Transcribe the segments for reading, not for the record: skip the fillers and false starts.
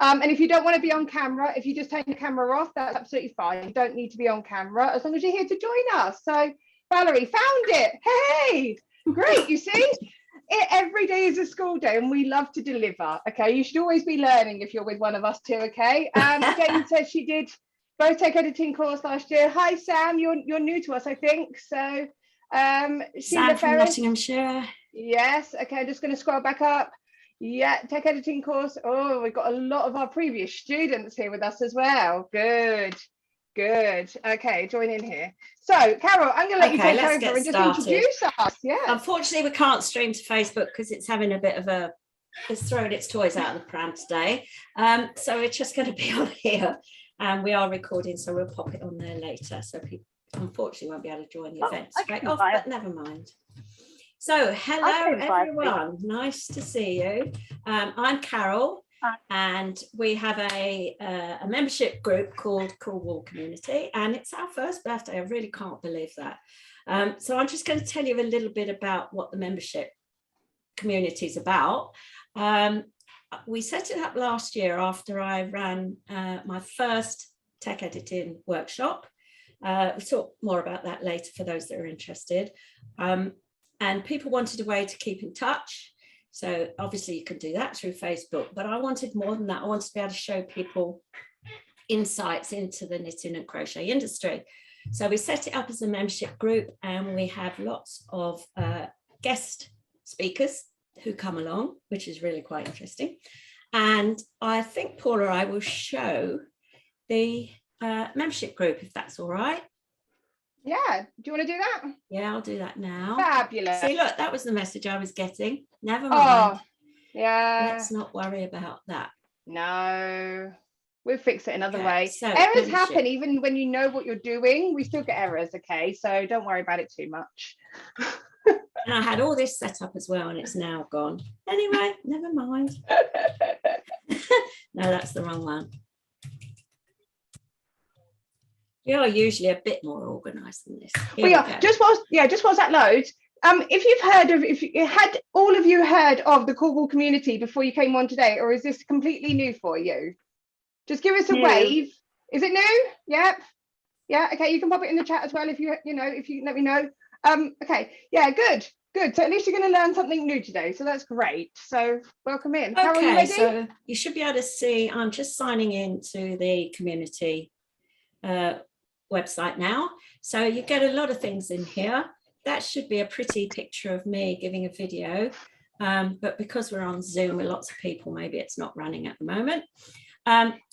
And if you don't want to be on camera, if you just turn the camera off, that's absolutely fine. You don't need to be on camera as long as you're here to join us. So Valerie found it. Hey, great. You see, every day is a school day and we love to deliver. Okay, you should always be learning if you're with one of us too. Okay. Jane says she did both tech editing course last year. Hi Sam, you're new to us, I think. So Sam from Nottinghamshire. Yes. Okay, I'm just going to scroll back up. Yeah, tech editing course. Oh, we've got a lot of our previous students here with us as well. Good. Okay, join in here. So Carol, I'm going to let you take over and just introduce us. Yeah. Unfortunately, we can't stream to Facebook because it's having a bit of it's throwing its toys out of the pram today. So it's just going to be on here, and we are recording, so we'll pop it on there later. So people unfortunately won't be able to join the event straight off, but never mind. So hello everyone, nice to see you. I'm Carol. And we have a membership group called Cornwall Community, and it's our first birthday. I really can't believe that. So I'm just going to tell you a little bit about what the membership community is about. We set it up last year after I ran my first tech editing workshop. We'll talk more about that later for those that are interested. And people wanted a way to keep in touch. So obviously you can do that through Facebook, but I wanted more than that. I wanted to be able to show people insights into the knitting and crochet industry. So we set it up as a membership group, and we have lots of guest speakers who come along, which is really quite interesting. And I think Paula, I will show the membership group, if that's all right. Yeah, do you want to do that? Yeah, I'll do that now. Fabulous. See, look, that was the message I was getting. Never mind. Oh, yeah. Let's not worry about that. No, we'll fix it another way. So errors membership happen even when you know what you're doing. We still get errors, okay? So don't worry about it too much. And I had all this set up as well, and it's now gone. Anyway, never mind. No, that's the wrong one. You're usually a bit more organised than this. We are. Just whilst that loads. If you had all of you heard of the Cornwall community before you came on today, or is this completely new for you? Just give us a wave. Is it new? Yep. Yeah. Okay. You can pop it in the chat as well if you let me know. Okay. Yeah. Good. So at least you're going to learn something new today. So that's great. So welcome in. Okay. Carol, you ready? So you should be able to see. I'm just signing into the community website now, so you get a lot of things in here. That should be a pretty picture of me giving a video, but because we're on Zoom with lots of people, maybe it's not running at the moment.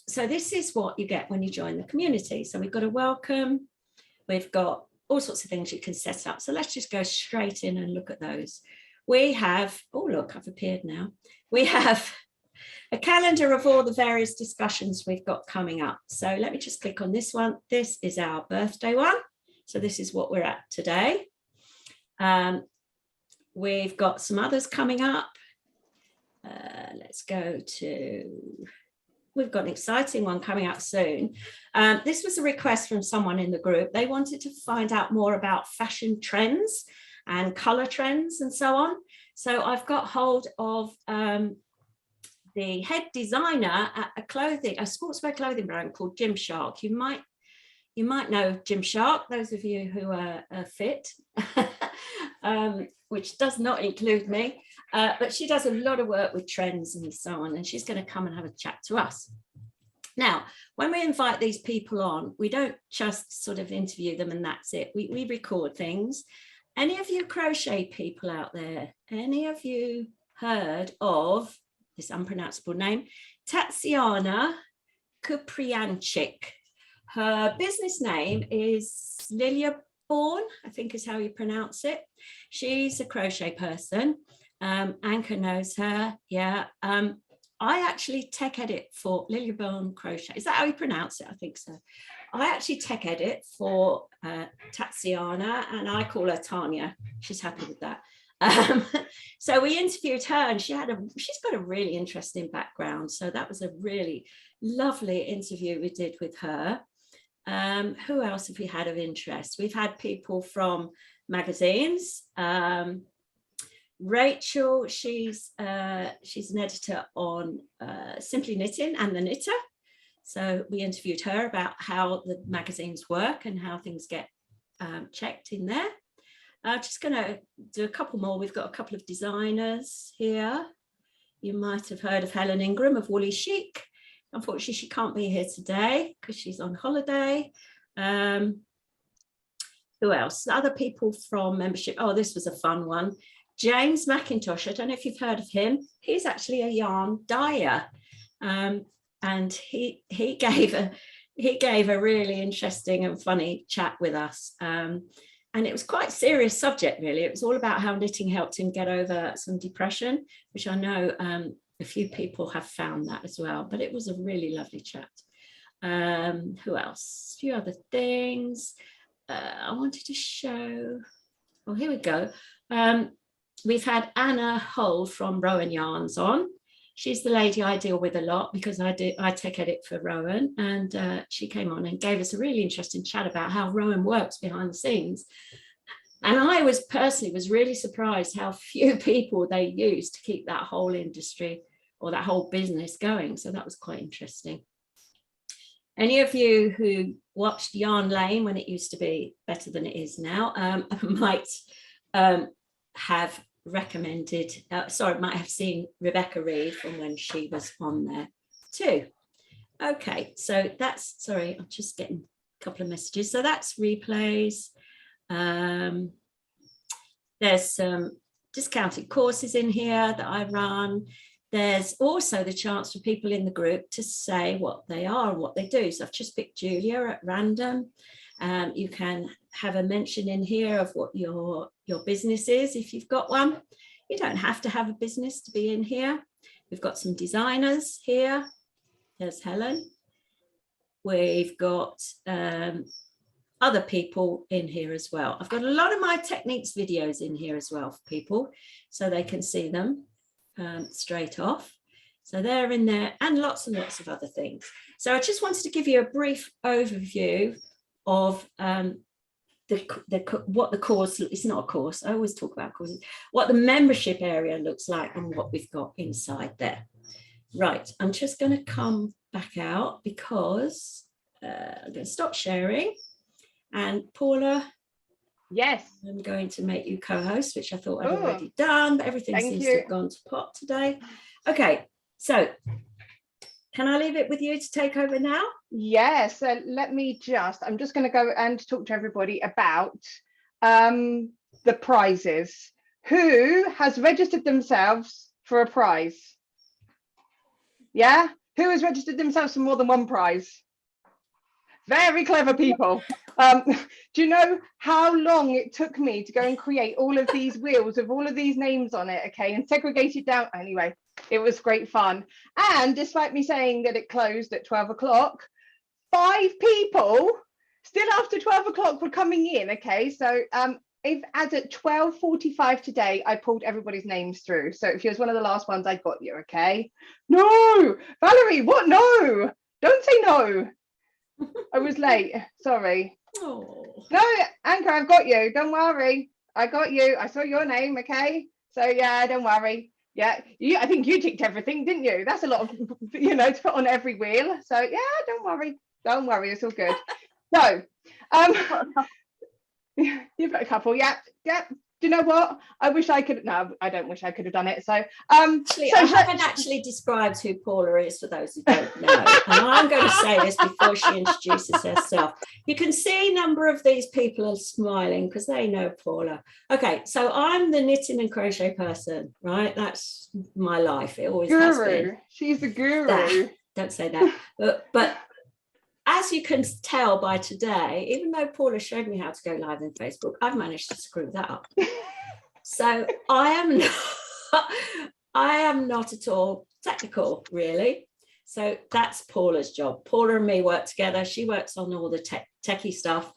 So this is what you get when you join the community. So we've got a welcome, we've got all sorts of things you can set up. So let's just go straight in and look at those. We have, oh look, I've appeared now. We have a calendar of all the various discussions we've got coming up. So let me just click on this one. This is our birthday one. So this is what we're at today. We've got some others coming up. Let's go to, we've got an exciting one coming up soon. This was a request from someone in the group. They wanted to find out more about fashion trends and colour trends and so on. So I've got hold of the head designer at a sportswear clothing brand called Gymshark. You might know Gymshark, those of you who are fit, which does not include me, but she does a lot of work with trends and so on, and she's going to come and have a chat to us. Now, when we invite these people on, we don't just sort of interview them and that's it. We record things. Any of you crochet people out there, any of you heard of this unpronounceable name, Tatiana Kuprianchik? Her business name is Lilia Born, I think is how you pronounce it. She's a crochet person. Anchor knows her. Yeah. I actually tech edit for Lilia Born Crochet. Is that how you pronounce it? I think so. I actually tech edit for Tatiana, and I call her Tanya. She's happy with that. So we interviewed her, and she's got a really interesting background. So that was a really lovely interview we did with her. Who else have we had of interest? We've had people from magazines. Rachel, she's an editor on Simply Knitting and The Knitter. So we interviewed her about how the magazines work and how things get checked in there. Just going to do a couple more. We've got a couple of designers here. You might have heard of Helen Ingram of Woolly Chic. Unfortunately, she can't be here today because she's on holiday. Who else? Other people from membership. Oh, this was a fun one. James McIntosh. I don't know if you've heard of him. He's actually a yarn dyer. And he gave a really interesting and funny chat with us. And it was quite a serious subject, really. It was all about how knitting helped him get over some depression, which I know a few people have found that as well. But it was a really lovely chat. Who else? A few other things. I wanted to show. Oh, here we go. We've had Anna Hull from Rowan Yarns on. She's the lady I deal with a lot because I take edit for Rowan, and she came on and gave us a really interesting chat about how Rowan works behind the scenes. And I was really surprised how few people they use to keep that whole industry or that whole business going. So that was quite interesting. Any of you who watched Yarn Lane when it used to be better than it is now might have recommended, might have seen Rebecca Reed from when she was on there too. Okay, so that's, sorry, I'm just getting a couple of messages. So that's replays. There's some discounted courses in here that I run. There's also the chance for people in the group to say what they are and what they do. So I've just picked Julia at random. You can have a mention in here of what your business is if you've got one. You don't have to have a business to be in here. We've got some designers here. There's Helen. We've got other people in here as well. I've got a lot of my techniques videos in here as well for people so they can see them straight off. So they're in there, and lots of other things. So I just wanted to give you a brief overview of what the course, it's not a course, I always talk about courses, what the membership area looks like and what we've got inside there. Right, I'm just going to come back out because I'm going to stop sharing. And Paula, yes, I'm going to make you co-host, which I thought I'd already done, but everything seems to have gone to pot today. Okay, so can I leave it with you to take over now? Yes, so I'm just going to go and talk to everybody about the prizes. Who has registered themselves for a prize? Yeah, who has registered themselves for more than one prize? Very clever people. Do you know how long it took me to go and create all of these wheels with all of these names on it, okay, and segregate it down? Anyway, it was great fun. And despite me saying that it closed at 12 o'clock, 5 people still after 12 o'clock were coming in, okay? So as at 12:45 today, I pulled everybody's names through. So if you was one of the last ones, I got you, okay? No, Valerie, what? No, don't say no. I was late, sorry. Oh. No, Anchor, I've got you, don't worry. I got you, I saw your name, okay? So yeah, don't worry. Yeah, I think you ticked everything, didn't you? That's a lot of, to put on every wheel. So yeah, don't worry, it's all good. So, you've got a couple, yeah. Do you know what? I wish I could. No, I don't wish I could have done it. So, actually, I haven't actually described who Paula is for those who don't know. And I'm going to say this before she introduces herself. You can see a number of these people are smiling because they know Paula. Okay, so I'm the knitting and crochet person, right? That's my life. It always has been. She's the guru. Don't say that. But as you can tell by today, even though Paula showed me how to go live on Facebook, I've managed to screw that up. So I am not at all technical, really. So that's Paula's job. Paula and me work together. She works on all the techie stuff.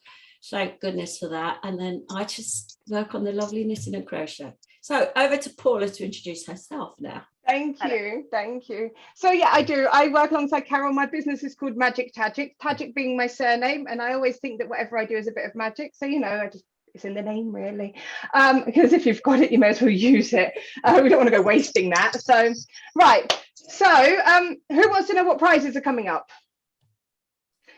Thank goodness for that. And then I just work on the lovely knitting and crochet. So over to Paula to introduce herself now. Thank you. So yeah, I do. I work alongside Carol. My business is called Magic Tagic, Tagic being my surname, and I always think that whatever I do is a bit of magic. So it's It's in the name, really, because if you've got it, you may as well use it. We don't want to go wasting that. So, right. So, who wants to know what prizes are coming up?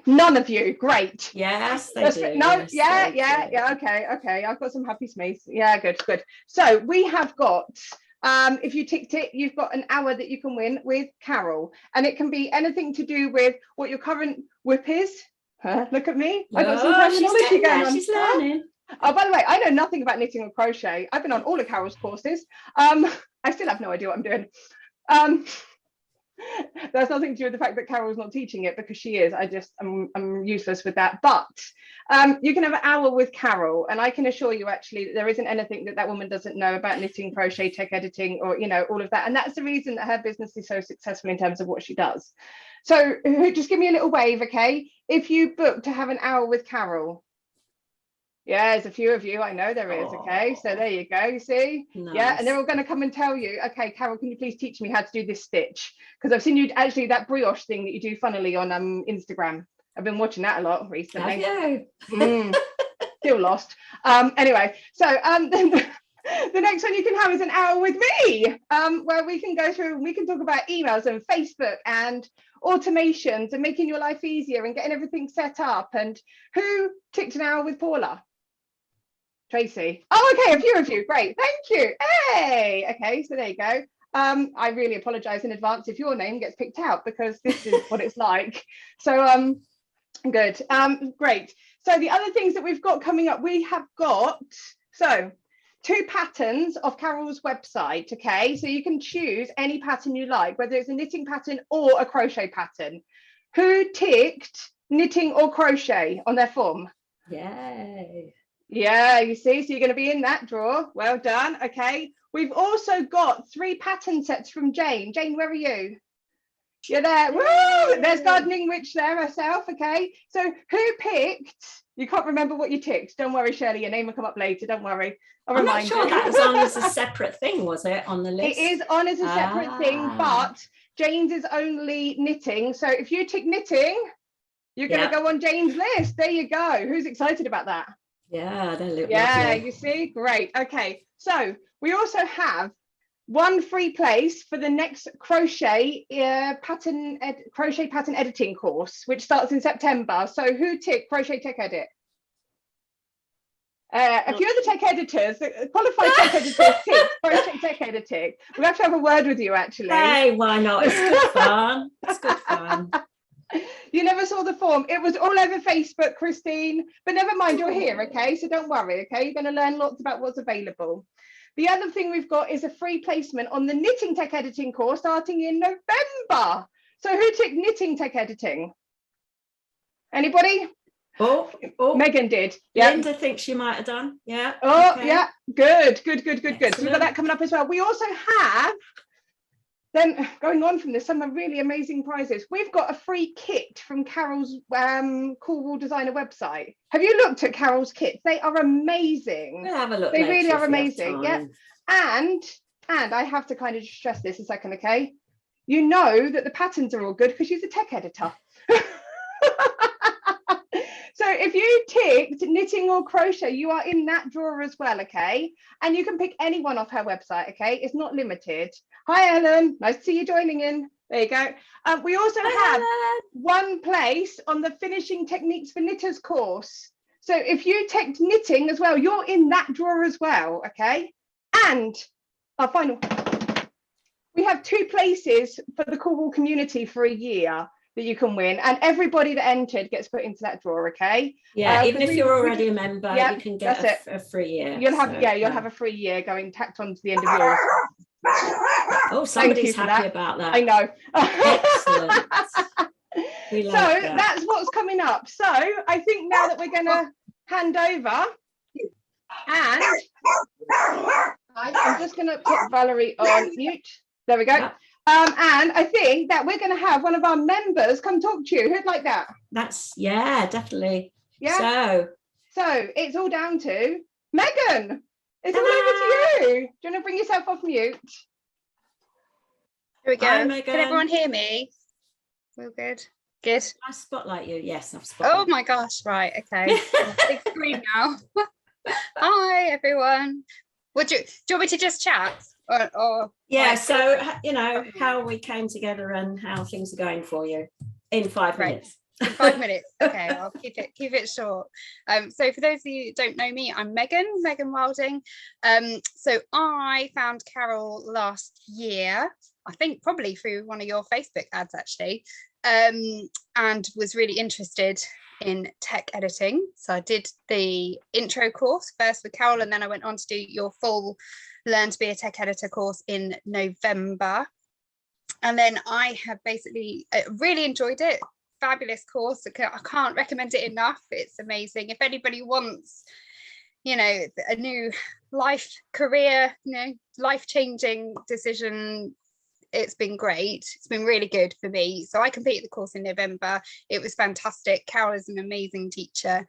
None of you. Great. Yes, they do. No, yes, yeah. Okay. I've got some happy smees. Yeah, good. So we have got. If you ticked it, you've got an hour that you can win with Carol, and it can be anything to do with what your current whip is. Look at me. I got some terminology going on. She's learning. Oh, by the way, I know nothing about knitting or crochet. I've been on all of Carol's courses. I still have no idea what I'm doing. There's nothing to do with the fact that Carol's not teaching it, because she is. I'm useless with that. But you can have an hour with Carol, and I can assure you actually that there isn't anything that woman doesn't know about knitting, crochet, tech editing, or all of that. And that's the reason that her business is so successful in terms of what she does. So just give me a little wave, okay? If you book to have an hour with Carol. Yeah, there's a few of you. I know there is. Okay, so there you go. You see? Nice. Yeah, and they're all going to come and tell you, okay, Carol, can you please teach me how to do this stitch? Because I've seen you actually that brioche thing that you do funnily on Instagram. I've been watching that a lot recently. Have you? Still lost. Anyway, so then the next one you can have is an hour with me, where we can go through and we can talk about emails and Facebook and automations and making your life easier and getting everything set up. And who ticked an hour with Paula? Tracy. Oh, okay, a few of you. Great, thank you. Hey, okay, so there you go. I really apologize in advance if your name gets picked out, because this is what it's like. So good. Great. So the other things that we've got coming up, we have got 2 patterns of Carol's website. Okay, so you can choose any pattern you like, whether it's a knitting pattern or a crochet pattern. Who ticked knitting or crochet on their form? Yay. Yeah, you see, so you're going to be in that drawer. Well done. Okay, we've also got 3 pattern sets from Jane. Jane, where are you? You're there. Woo! There's Gardening Witch there herself. Okay, so who picked? You can't remember what you ticked. Don't worry, Shirley, your name will come up later. Don't worry. I'm not sure that was on as a separate thing, was it, on the list? It is on as a separate thing, but Jane's is only knitting. So if you tick knitting, you're going to go on Jane's list. There you go. Who's excited about that? Yeah, they look lovely. You see, great. Okay, so we also have 1 free place for the next crochet pattern editing course, which starts in September. So who ticked crochet tech edit? A few of the tech editors, qualified tech editors, ticked crochet tech editing. We have to have a word with you, actually. Hey, why not? It's good fun. It's good fun. You never saw the form. It was all over Facebook, Christine, but never mind, you're here, okay? So don't worry, okay? You're going to learn lots about what's available. The other thing we've got is a free placement on the knitting tech editing course starting in November. So who ticked knitting tech editing? Anybody? Oh, Megan did. Yeah. Linda thinks she might have done. Yeah. Oh, okay. Yeah. Good. So we've got that coming up as well. We also have, then going on from this, some really amazing prizes. We've got a free kit from Carol's Cool Wool Designer website. Have you looked at Carol's kits? They are amazing. We'll have a look. They really are amazing. Yeah. And I have to kind of stress this a second, okay? You know that the patterns are all good because she's a tech editor. So if you ticked knitting or crochet, you are in that drawer as well, okay? And you can pick anyone off her website, okay? It's not limited. Hi, Ellen. Nice to see you joining in. There you go. We also have 1 place on the Finishing Techniques for Knitters course. So if you ticked knitting as well, you're in that drawer as well, okay? And our final, we have 2 places for the Cool Wool community for a year that you can win, and everybody that entered gets put into that drawer, okay? Yeah, even if you're already a member, you can get a free year. You'll have you'll have a free year going tacked on to the end of yours. Oh, somebody's happy about that. I know. Excellent. So that's what's coming up. So I think now that we're going to hand over, and I'm just going to put Valerie on mute. There we go. Yeah. And I think that we're going to have one of our members come talk to you. Who'd like that? That's, yeah, definitely. Yeah. So it's all down to Megan. It's all over to you. Do you want to bring yourself off mute? Here we go. Hi, Megan. Can everyone hear me? All good. Good. I spotlight you. Yes, I've spotlight. Oh my gosh. Right. Okay. Big screen now. Hi, everyone. Do you want me to just chat? Or Yeah, like, so, you know, how we came together and how things are going for you in 5 Right. minutes. in 5 minutes? Okay, I'll keep it short. So for those of you who don't know me, I'm Megan Wilding. So I found Carol last year, I think probably through one of your Facebook ads actually, and was really interested in tech editing. So I did the intro course first with Carol, and then I went on to do your full Learn to be a Tech Editor course in November. And then I have basically really enjoyed it. Fabulous course. I can't recommend it enough. It's amazing. If anybody wants, you know, a new life career, you know, life-changing decision, it's been great. It's been really good for me. So I completed the course in November. It was fantastic. Carol is an amazing teacher.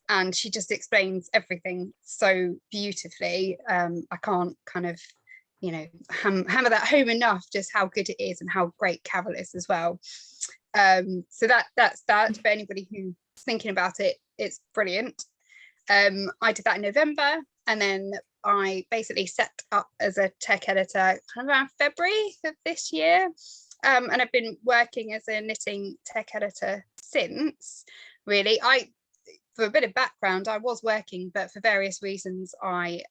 And she just explains everything so beautifully. I can't kind of, you know, hammer that home enough, just how good it is and how great Carol is as well. So that's that. For anybody who's thinking about it, it's brilliant. I did that in November, and then I basically set up as a tech editor kind of around February of this year. And I've been working as a knitting tech editor since. Really, for a bit of background, I was working, but for various reasons, I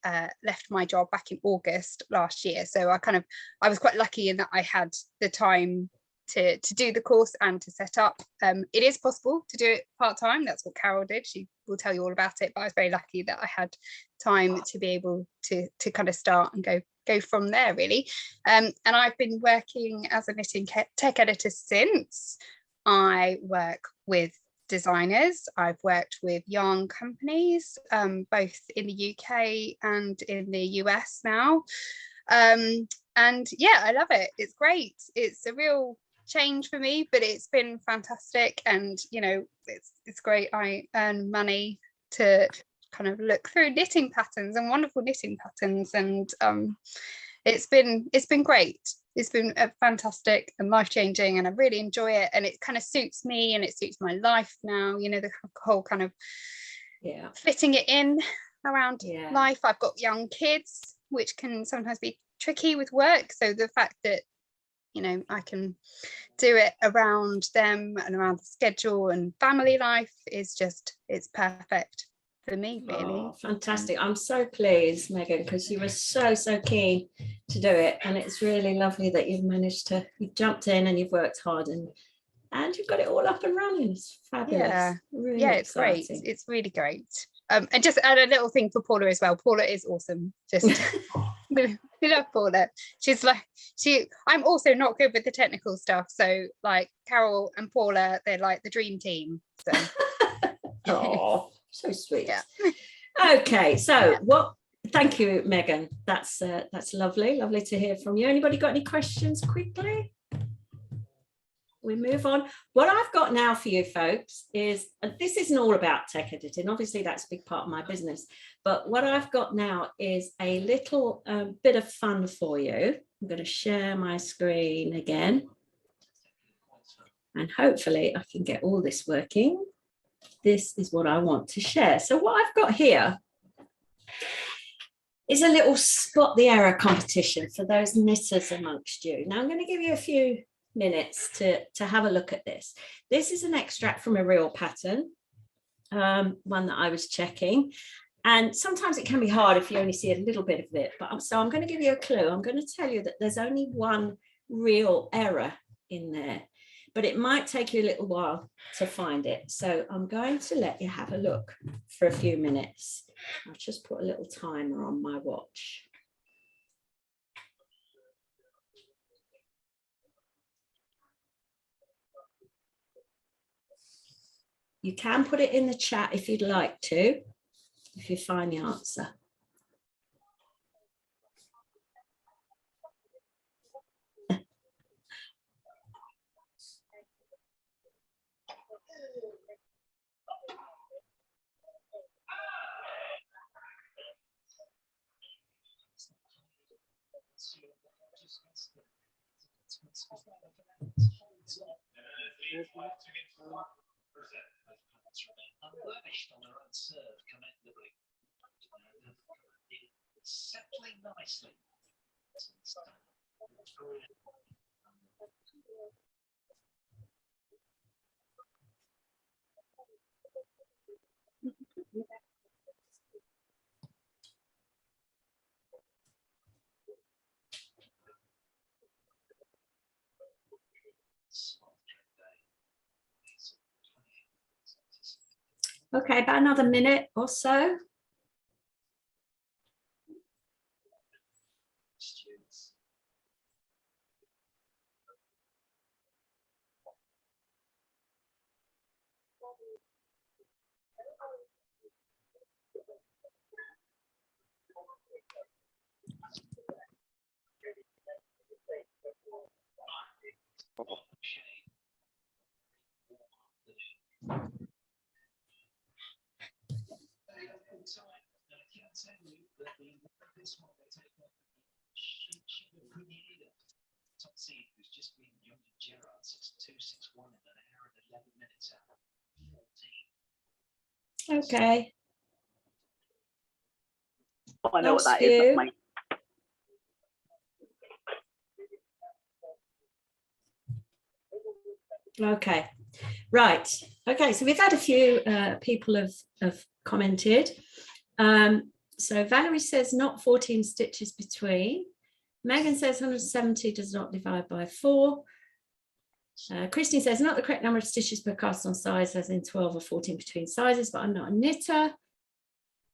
left my job back in August last year. So I was quite lucky in that I had the time to do the course and to set up. It is possible to do it part-time. That's what Carol did. She will tell you all about it, but I was very lucky that I had time to be able to kind of start and go from there, really. And I've been working as a knitting tech editor since. I work with designers. I've worked with yarn companies, both in the UK and in the US now. And yeah, I love it. It's great. It's a real change for me, but it's been fantastic. And, you know, it's great. I earn money to kind of look through knitting patterns and wonderful knitting patterns. And it's been great. It's been fantastic and life-changing, and I really enjoy it, and it kind of suits me and it suits my life now, you know, the whole kind of fitting it in around life. I've got young kids, which can sometimes be tricky with work, so the fact that, you know, I can do it around them and around the schedule and family life is just, it's perfect for me, really. Oh, fantastic. I'm so pleased, Megan, because you were so keen to do it, and it's really lovely that you've jumped in and you've worked hard and you've got it all up and running. It's fabulous. Really it's exciting. Great. It's really great. And just add a little thing for Paula as well. Paula is awesome. Just we love Paula. She's like, I'm also not good with the technical stuff, so like Carol and Paula, they're like the dream team. So oh, so sweet. Okay, so thank you, Megan. That's lovely to hear from you. Anybody got any questions quickly? We move on. What I've got now for you folks is, this isn't all about tech editing, obviously that's a big part of my business, but what I've got now is a little bit of fun for you. I'm going to share my screen again, and hopefully I can get all this working. This is what I want to share. So what I've got here is a little spot the error competition for those knitters amongst you. Now I'm going to give you a few minutes to have a look at this. This is an extract from a real pattern, one that I was checking, and sometimes it can be hard if you only see a little bit of it, but so I'm going to give you a clue. I'm going to tell you that there's only one real error in there, but it might take you a little while to find it. So I'm going to let you have a look for a few minutes. I'll just put a little timer on my watch. You can put it in the chat if you'd like to, if you find the answer. Okay, about another minute or so. Okay. Oh, I know what Last that is. That's few. my Okay, right. Okay, so we've had a few people have commented. So Valerie says not 14 stitches between. Megan says 170 does not divide by 4. Christine says not the correct number of stitches per cast on size, as in 12 or 14 between sizes, but I'm not a knitter.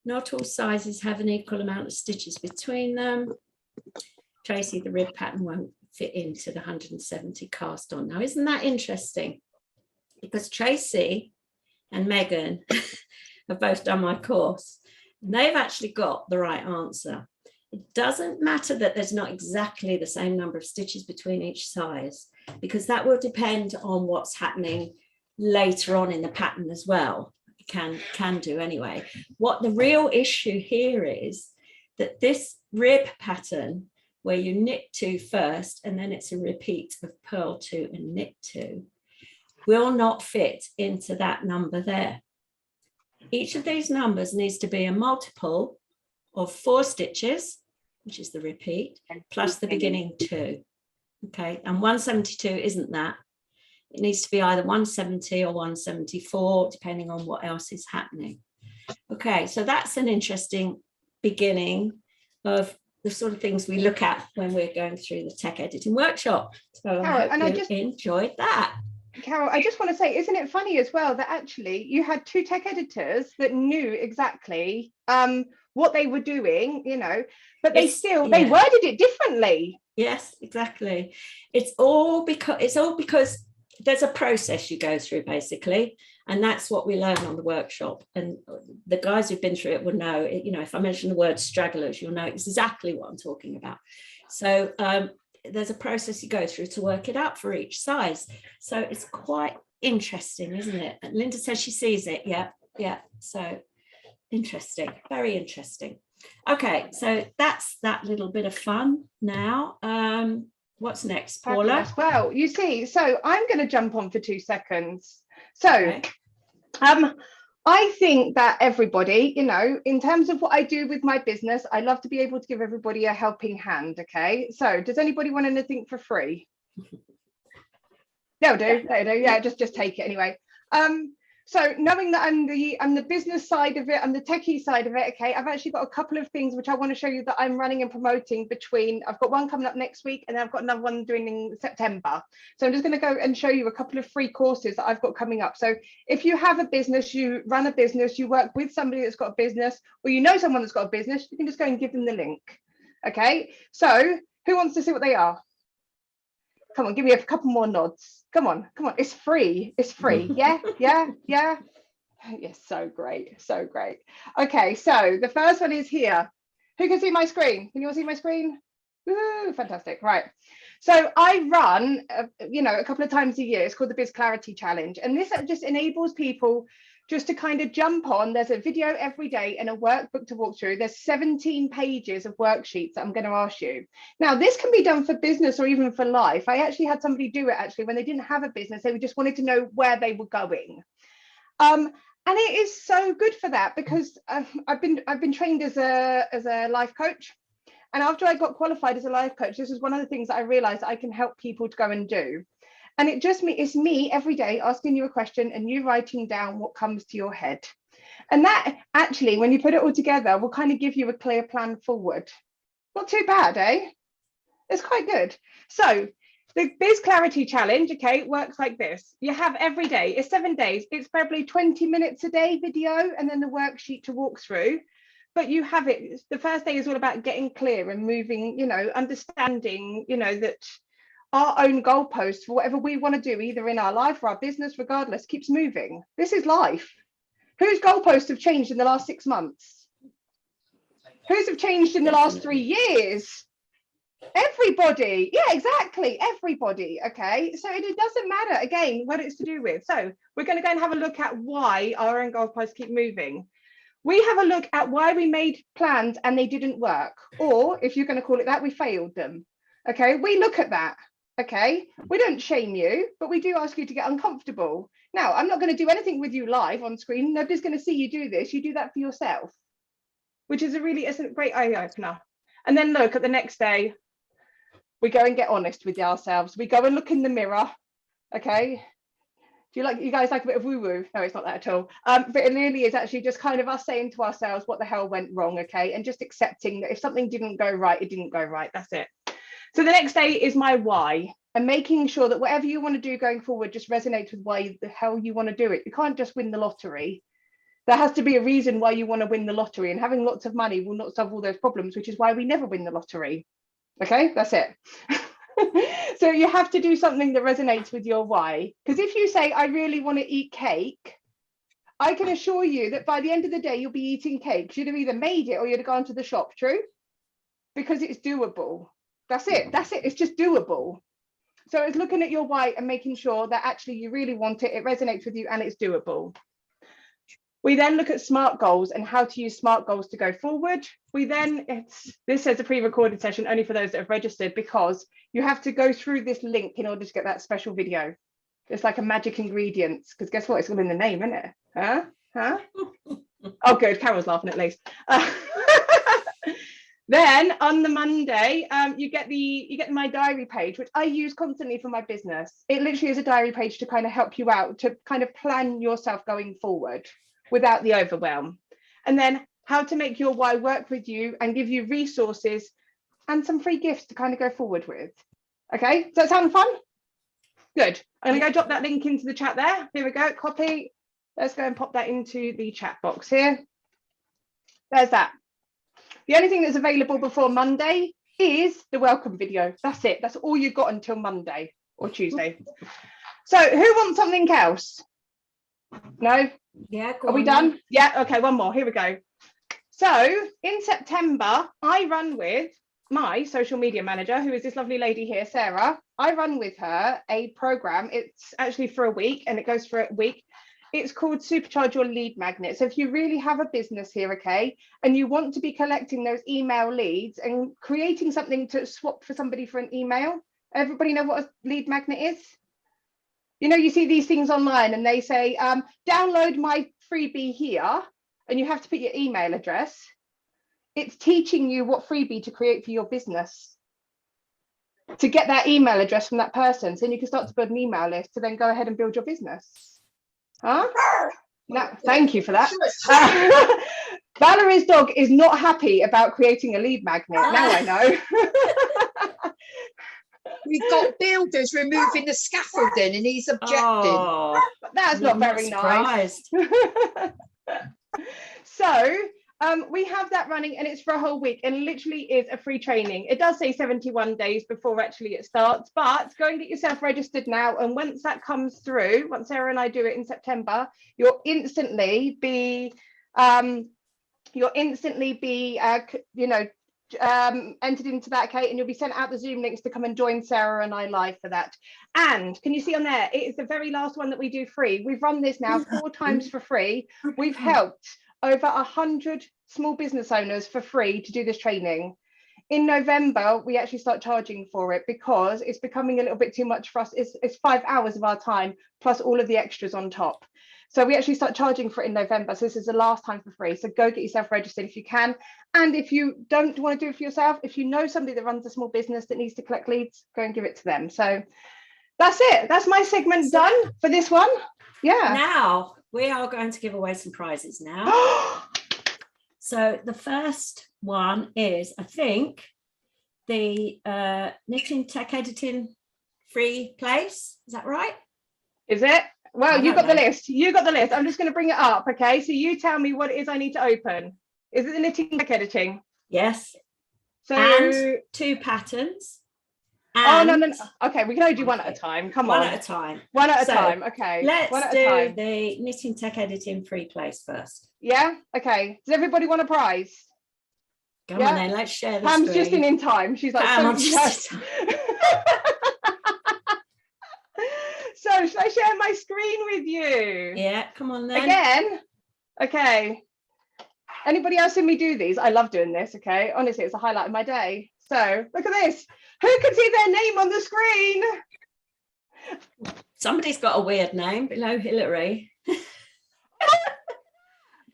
Not all sizes have an equal amount of stitches between them. Tracy, the rib pattern won't fit into the 170 cast on. Now, isn't that interesting? Because Tracy and Megan have both done my course. And they've actually got the right answer. It doesn't matter that there's not exactly the same number of stitches between each size, because that will depend on what's happening later on in the pattern as well. Can do anyway. What the real issue here is that this rib pattern, where you knit 2 first and then it's a repeat of purl 2 and knit 2, will not fit into that number there. Each of these numbers needs to be a multiple of 4 stitches, which is the repeat, plus the beginning 2. Okay, and 172 isn't that. It needs to be either 170 or 174, depending on what else is happening. Okay, so that's an interesting beginning of the sort of things we look at when we're going through the tech editing workshop. So Carol, I hope you enjoyed that. Carol, I just want to say, isn't it funny as well that actually you had 2 tech editors that knew exactly what they were doing, you know, but they worded it differently. Yes, exactly. It's all because there's a process you go through, basically, and that's what we learn on the workshop. And the guys who've been through it will know, you know, if I mention the word stragglers, you'll know exactly what I'm talking about. So there's a process you go through to work it out for each size. So it's quite interesting, isn't it? And Linda says she sees it. Yeah. So interesting, very interesting. Okay, so that's that little bit of fun now. What's next, Paula? Fabulous. Well, you see, so I'm going to jump on for 2 seconds. So Okay. I think that everybody, you know, in terms of what I do with my business, I love to be able to give everybody a helping hand. Okay, so does anybody want anything for free? They'll do. Yeah, just take it anyway. So knowing that I'm the business side of it, I'm the techie side of it, okay, I've actually got a couple of things which I want to show you that I'm running and promoting between, I've got one coming up next week and then I've got another one doing in September. So I'm just going to go and show you a couple of free courses that I've got coming up. So if you have a business, you run a business, you work with somebody that's got a business, or you know someone that's got a business, you can just go and give them the link. Okay, so who wants to see what they are? Come on, give me a couple more nods. Come on, it's free. Yeah. Yes, so great. Okay, so the first one is here. Who can see my screen? Can you all see my screen? Woo, fantastic. Right, so I run a couple of times a year. It's called the Biz Clarity Challenge, and this just enables people just to kind of jump on. There's a video every day and a workbook to walk through. There's 17 pages of worksheets that I'm going to ask you. Now, this can be done for business or even for life. I actually had somebody do it when they didn't have a business. They just wanted to know where they were going. And it is so good for that, because I've been trained as a life coach. And after I got qualified as a life coach, this is one of the things that I realized I can help people to go and do. And it's me every day asking you a question and you writing down what comes to your head. And that actually, when you put it all together, will kind of give you a clear plan forward. Not too bad, eh? It's quite good. So the Biz Clarity Challenge, okay, works like this. You have every day, it's 7 days. It's probably 20 minutes a day video, and then the worksheet to walk through. But you have it, the first day is all about getting clear and moving, understanding, that our own goalposts for whatever we want to do, either in our life or our business, regardless, keeps moving. This is life. Whose goalposts have changed in the last 6 months? Whose have changed in the last 3 years? Everybody. Yeah, exactly. Everybody. Okay. So it doesn't matter, again, what it's to do with. So we're going to go and have a look at why our own goalposts keep moving. We have a look at why we made plans and they didn't work, or if you're going to call it that, we failed them. Okay, we look at that. Okay, we don't shame you, but we do ask you to get uncomfortable. Now, I'm not going to do anything with you live on screen. Nobody's going to see you do this. You do that for yourself, which is a great eye opener. And then look, at the next day, we go and get honest with ourselves. We go and look in the mirror. Okay. Do you guys like a bit of woo-woo? No, it's not that at all. But it really is actually just kind of us saying to ourselves what the hell went wrong, okay? And just accepting that if something didn't go right, it didn't go right. That's it. So the next day is my why, and making sure that whatever you want to do going forward just resonates with why the hell you want to do it. You can't just win the lottery. There has to be a reason why you want to win the lottery, and having lots of money will not solve all those problems, which is why we never win the lottery. Okay, that's it. So you have to do something that resonates with your why. Because if you say, I really want to eat cake, I can assure you that by the end of the day, you'll be eating cake. You'd have either made it or you'd have gone to the shop, true? Because it's doable. That's it. That's it. It's just doable. So it's looking at your why and making sure that actually you really want it, it resonates with you, and it's doable. We then look at SMART goals and how to use SMART goals to go forward. This says a pre-recorded session only for those that have registered, because you have to go through this link in order to get that special video. It's like a magic ingredients, because guess what? It's all in the name, isn't it? Huh? Oh, good. Carol's laughing at least. Then on the Monday, you get my diary page, which I use constantly for my business. It literally is a diary page to kind of help you out, to kind of plan yourself going forward without the overwhelm. And then how to make your why work with you and give you resources and some free gifts to kind of go forward with. Okay, does that sound fun? Good. I'm going to go drop that link into the chat there. Here we go, copy. Let's go and pop that into the chat box here. There's that. The only thing that's available before Monday is the welcome video. That's it. That's all you've got until Monday or Tuesday. So who wants something else? No? Yeah, are we done? Yeah, okay, one more. Here we go. So in September, I run with my social media manager, who is this lovely lady here, Sarah. I run with her a program. It's actually for a week, and it goes for a week. It's called Supercharge Your Lead Magnet. So if you really have a business here, okay, and you want to be collecting those email leads and creating something to swap for somebody for an email, everybody know what a lead magnet is? You know, you see these things online and they say, download my freebie here, and you have to put your email address. It's teaching you what freebie to create for your business, to get that email address from that person, so then you can start to build an email list to then go ahead and build your business. Huh? No, thank you for that. Valerie's dog is not happy about creating a lead magnet. Now I know. We've got builders removing the scaffolding and he's objecting. Oh, that's not very nice. So we have that running, and it's for a whole week, and literally is a free training. It does say 71 days before actually it starts, but go and get yourself registered now. And once that comes through, once Sarah and I do it in September, you'll instantly be entered into that, Kate, and you'll be sent out the Zoom links to come and join Sarah and I live for that. And can you see on there, it is the very last one that we do free. We've run this now 4 times for free. We've helped over 100 small business owners for free to do this training. in November, we actually start charging for it because it's becoming a little bit too much for us. It's 5 hours of our time plus all of the extras on top. So we actually start charging for it in November. So this is the last time for free. So go get yourself registered if you can. And if you don't want to do it for yourself, if you know somebody that runs a small business that needs to collect leads, go and give it to them. So that's it. That's my segment done for this one. Yeah. Now we are going to give away some prizes now. So the first one is, I think, the knitting tech editing free place. Is that right? Is it? Well, you got know. the list. You got the list. I'm just going to bring it up. Okay. So you tell me what it is I need to open. Is it the knitting tech editing? Yes. So And 2 patterns. oh no. And Okay, we can only do one at a time. Come one on. at a time. One at a So, time. Okay. Let's one at do a time. the knitting tech editing free place first. Yeah. Okay. Does everybody want a prize? Come on then, let's share the Pam's screen. just in time. She's like, Pam, so, I'm just- so should I share my screen with you? Yeah, come on then. Again? Okay. Anybody else seen me do these? I love doing this, okay? Honestly, it's a highlight of my day. So look at this. Who can see their name on the screen? Somebody's got a weird name below Hillary.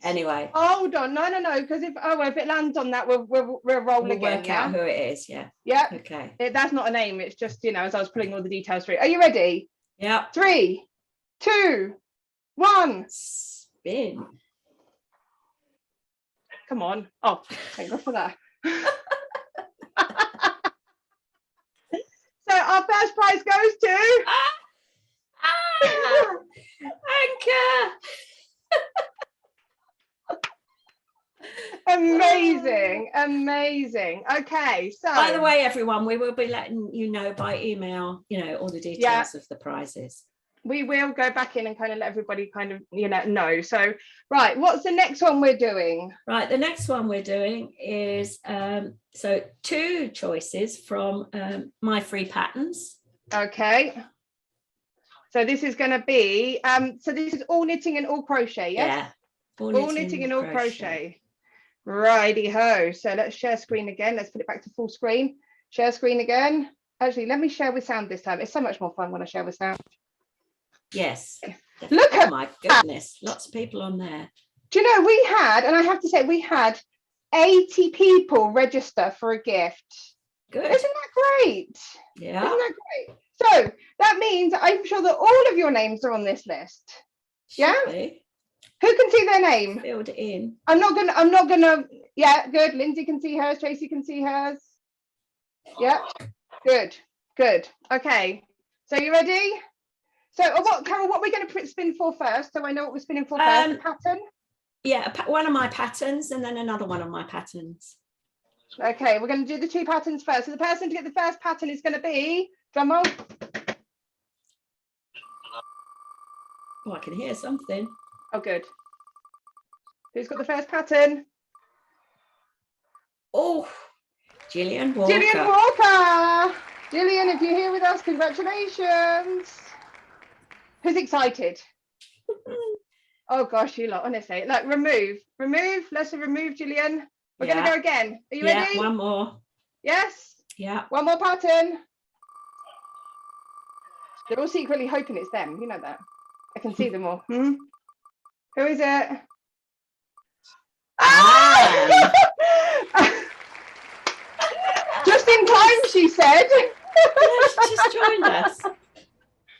Anyway. Hold on. No, because if it lands on that, we'll roll We'll again. work out who it is, yeah. Yeah. Okay. That's not a name. It's just, as I was pulling all the details through. Are you ready? Yeah. 3, 2, 1. Spin. Come on. Oh, thank God for that. So our first prize goes to Anchor. amazing. Okay, so By the way, everyone, we will be letting you know by email, all the details of the prizes. we will go back in and kind of let everybody kind of know. So right, what's the next one we're doing? Right, the next one we're doing is 2 choices from my free patterns. Okay, so this is going to be so this is all knitting and all crochet. Yes? Yeah, all knitting and all crochet. Righty ho. So let's share screen again. Let's put it back to full screen. Share screen again. Actually, let me share with sound this time. It's so much more fun when I share with sound. Yes. Look at my goodness, lots of people on there. Do you know, we had 80 people register for a gift. Good. Isn't that great? Yeah. Isn't that great? So that means I'm sure that all of your names are on this list. Yeah? Should be. Who can see their name? Filled it in. I'm not gonna yeah, good. Lindsay can see hers, Tracy can see hers. Yeah, good. Okay, so you ready? So Carol, what are we going to spin for first? So I know what we're spinning for first. The pattern? Yeah, one of my patterns and then another one of my patterns. Okay, we're going to do the 2 patterns first. So the person to get the first pattern is going to be, drum roll. Oh, I can hear something. Oh, good. Who's got the first pattern? Oh, Gillian Walker. Gillian Walker. Gillian, if you're here with us, congratulations. Who's excited? Oh gosh, you lot, honestly. Like remove. Let's remove, Gillian. We're going to go again. Are you ready? One more. Yes? Yeah. One more pattern. They're all secretly hoping it's them. You know that. I can see them all. Who is it? Ah! Just in time, she said. She just joined us.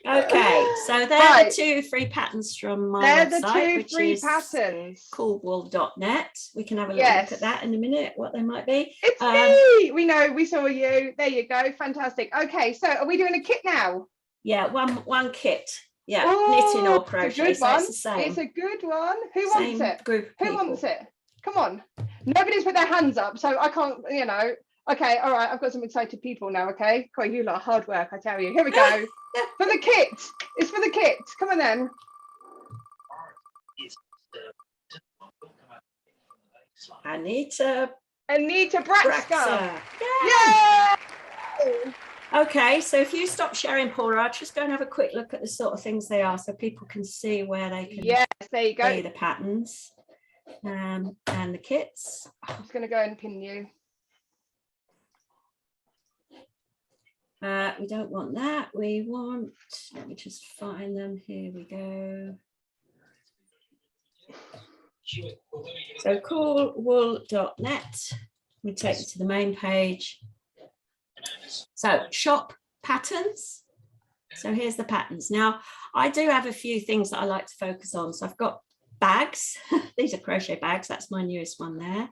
Okay, so they're the 2 free patterns from my website. They're the 2 which free is patterns. coolwool.net. We can have a little look at that in a minute, what they might be. It's me. We know, we saw you. There you go. Fantastic. Okay, so are we doing a kit now? Yeah, one kit. Yeah, Ooh, knitting or crochet. It's a good one. It's the same. It's a good one. Who wants it? Group Who wants it? Come on. Nobody's put their hands up, so I can't, Okay, all right, I've got some excited people now, okay? God, you lot are hard work, I tell you. Here we go. For the kit. It's for the kit. Come on then. Anita Braxter. Yeah. Yay! Okay, so if you stop sharing, Paula, I'll just go and have a quick look at the sort of things they are so people can see where they can there you go. see the patterns and the kits. I'm just going to go and pin you. We don't want that. We want, let me just find them. Here we go. So coolwool.net. We take you to the main page. So shop patterns. So here's the patterns. Now, I do have a few things that I like to focus on. So I've got bags. These are crochet bags. That's my newest one there.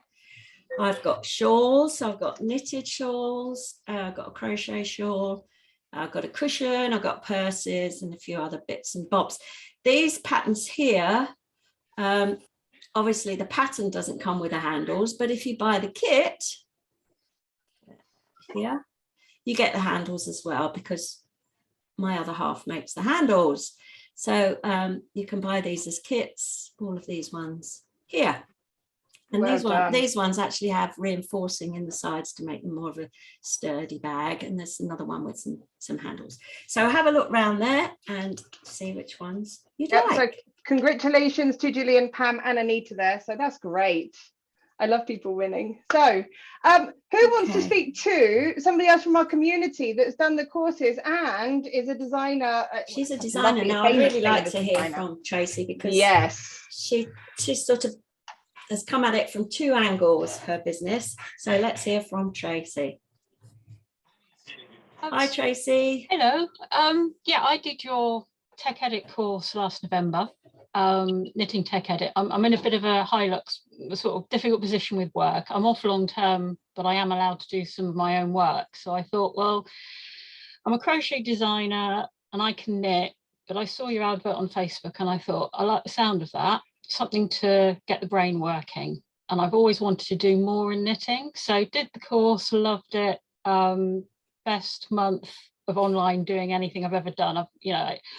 I've got shawls. So I've got knitted shawls. I've got a crochet shawl. I've got a cushion. I've got purses and a few other bits and bobs. These patterns here, obviously the pattern doesn't come with the handles, but if you buy the kit here, you get the handles as well, because my other half makes the handles. So you can buy these as kits, all of these ones here. And Well these ones actually have reinforcing in the sides to make them more of a sturdy bag. And there's another one with some handles. So have a look round there and see which ones you'd like. So congratulations to Gillian, Pam and Anita there. So that's great. I love people winning. So who wants to speak to somebody else from our community that's done the courses and is a designer? She's a designer now. I'd really like to hear from Tracy, because she sort of has come at it from two angles, her business. So let's hear from Tracy. Hi, Tracy. Hello. Yeah, I did your Tech Edit course last November, knitting Tech Edit. I'm in a bit of a Hilux, sort of difficult position with work. I'm off long term, but I am allowed to do some of my own work. So I thought, well, I'm a crochet designer and I can knit, but I saw your advert on Facebook and I thought, I like the sound of that. Something to get the brain working, and I've always wanted to do more in knitting, so did the course, loved it. Best month of online doing anything I've ever done.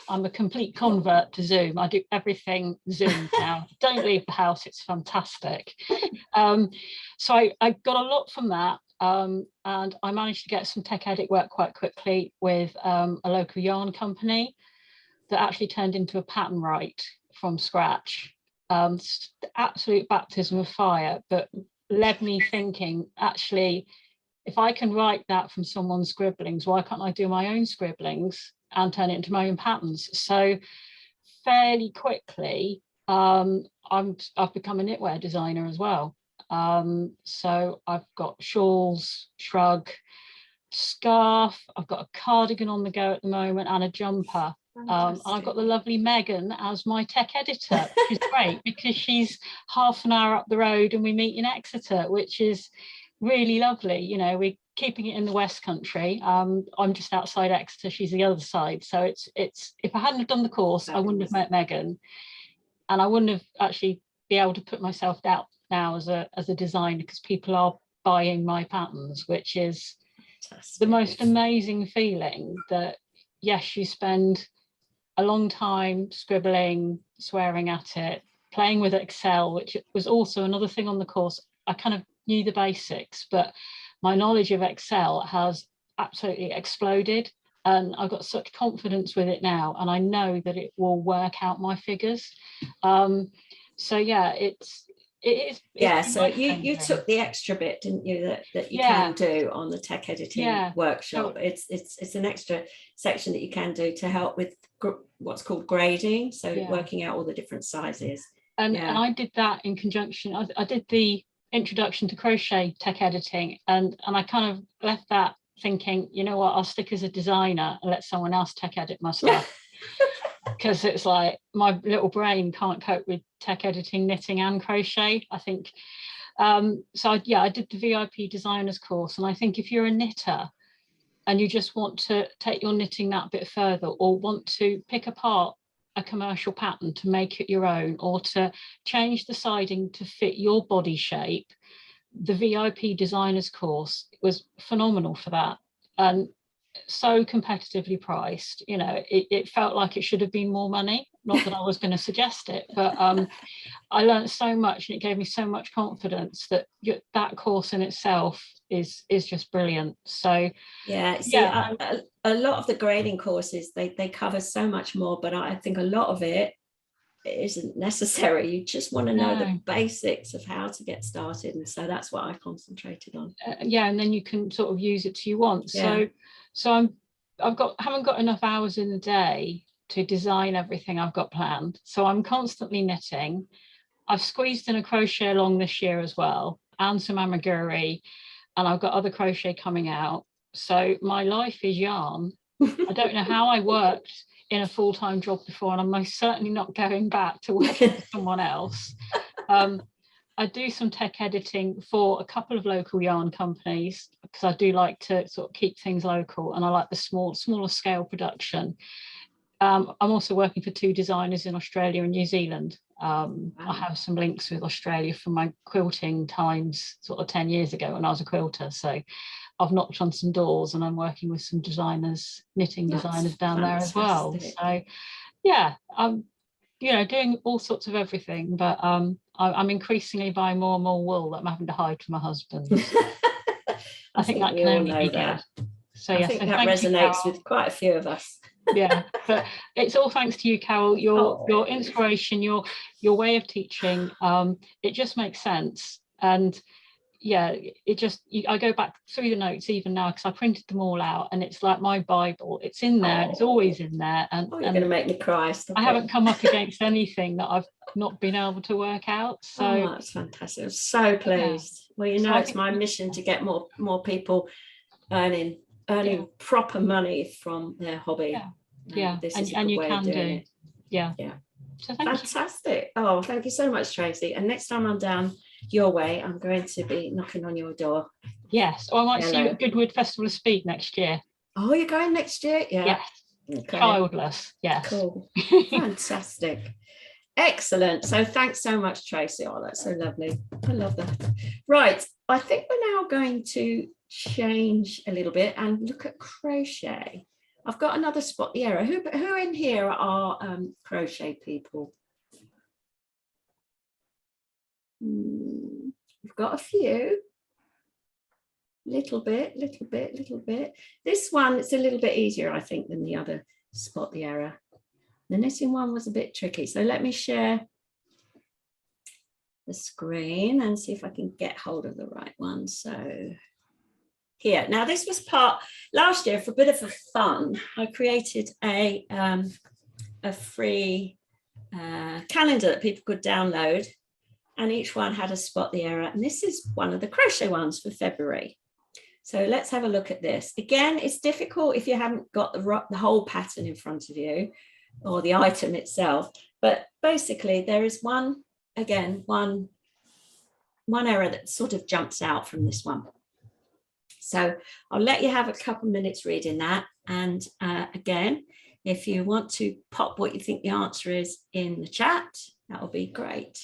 I'm a complete convert to Zoom. I do everything Zoom now. Don't leave the house, it's fantastic. So I got a lot from that, and I managed to get some Tech Edit work quite quickly with a local yarn company that actually turned into a pattern right from scratch. Absolute baptism of fire, but led me thinking, actually, if I can write that from someone's scribblings, why can't I do my own scribblings and turn it into my own patterns? So fairly quickly, I've become a knitwear designer as well. So I've got shawls, shrug, scarf, I've got a cardigan on the go at the moment and a jumper. I've got the lovely Megan as my tech editor, which is great because she's half an hour up the road and we meet in Exeter, which is really lovely. We're keeping it in the West Country. I'm just outside Exeter, she's the other side. So it's if I hadn't have done the course, I wouldn't have met Megan, and I wouldn't have actually be able to put myself out now as a designer, because people are buying my patterns, which is the most amazing feeling. That yes, you spend a long time scribbling, swearing at it, playing with Excel, which was also another thing on the course. I kind of knew the basics, but my knowledge of Excel has absolutely exploded, and I've got such confidence with it now, and I know that it will work out my figures. So yeah, it is. Yeah, so you took the extra bit, didn't you, that you can do on the tech editing workshop. It's an extra section that you can do to help with what's called grading, so working out all the different sizes. And I did that in conjunction. I did the introduction to crochet tech editing, and I kind of left that thinking, you know what, I'll stick as a designer and let someone else tech edit my stuff. Because it's like my little brain can't cope with tech editing, knitting and crochet, I think. So I did the VIP designers course, and I think if you're a knitter and you just want to take your knitting that bit further, or want to pick apart a commercial pattern to make it your own, or to change the siding to fit your body shape, the VIP designers course was phenomenal for that. And so competitively priced, it felt like it should have been more money. Not that I was going to suggest it, but I learned so much, and it gave me so much confidence that that course in itself is just brilliant. So a lot of the grading courses, they cover so much more, but I think a lot of it isn't necessary. You just want to know the basics of how to get started, and so that's what I concentrated on. And then you can sort of use it to you want. So haven't got enough hours in the day to design everything I've got planned. So I'm constantly knitting. I've squeezed in a crochet along this year as well, and some amigurumi, and I've got other crochet coming out. So my life is yarn. I don't know how I worked in a full-time job before, and I'm most certainly not going back to working for someone else. I do some tech editing for a couple of local yarn companies because I do like to sort of keep things local, and I like the smaller scale production. I'm also working for 2 designers in Australia and New Zealand. I have some links with Australia from my quilting times sort of 10 years ago when I was a quilter. So I've knocked on some doors, and I'm working with some designers, knitting designers down there as well. So yeah, I'm doing all sorts of everything, but I'm increasingly buying more and more wool that I'm having to hide from my husband. I think that we can all only know be that. good. So yeah, I think so that resonates with quite a few of us. Yeah, but it's all thanks to you, Carol. Your inspiration, your way of teaching, it just makes sense. And yeah, I go back through the notes even now because I printed them all out, and it's like my Bible. It's in there, and it's always in there. And you're going to make me cry. I haven't come up against anything that I've not been able to work out. So that's fantastic. I'm so pleased. Yeah. Well, it's my mission to get more people earning proper money from their hobby. Yeah, this is a and good you way can of doing do it. Yeah. So fantastic. Oh, thank you so much, Tracy. And next time I'm down your way, I'm going to be knocking on your door. Yes, or I might see you at Goodwood Festival of Speed next year. Oh, you're going next year? Yeah. Yes. Okay. Childless. Yes. Cool. Fantastic. Excellent. So thanks so much, Tracy. Oh, that's so lovely. I love that. Right. I think we're now going to change a little bit and look at crochet. I've got another spot the arrow. Who in here are crochet people? We've got a few. Little bit. This one, it's a little bit easier, I think, than the other spot the error. The knitting one was a bit tricky. So let me share the screen and see if I can get hold of the right one. So here, now this was part last year for a bit of fun. I created a free calendar that people could download, and each one had a spot the error. And this is one of the crochet ones for February. So let's have a look at this. Again, it's difficult if you haven't got the whole pattern in front of you or the item itself. But basically, there is one error that sort of jumps out from this one. So I'll let you have a couple of minutes reading that. And again, if you want to pop what you think the answer is in the chat, that will be great.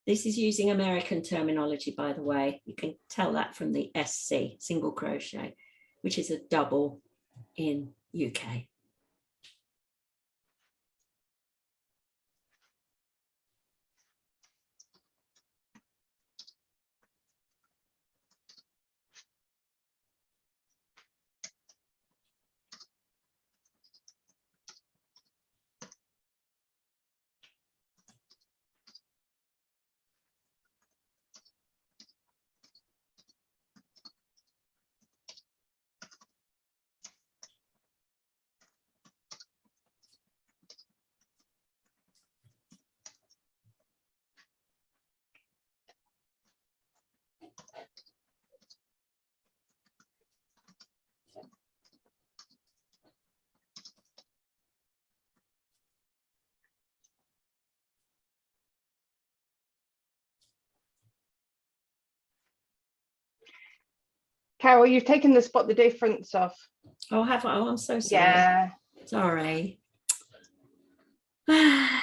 This is using American terminology, by the way. You can tell that from the SC, single crochet, which is a double in UK. Carol, you've taken the spot the difference off. Oh, have I? Oh, I'm so sorry. Yeah. Sorry. Okay,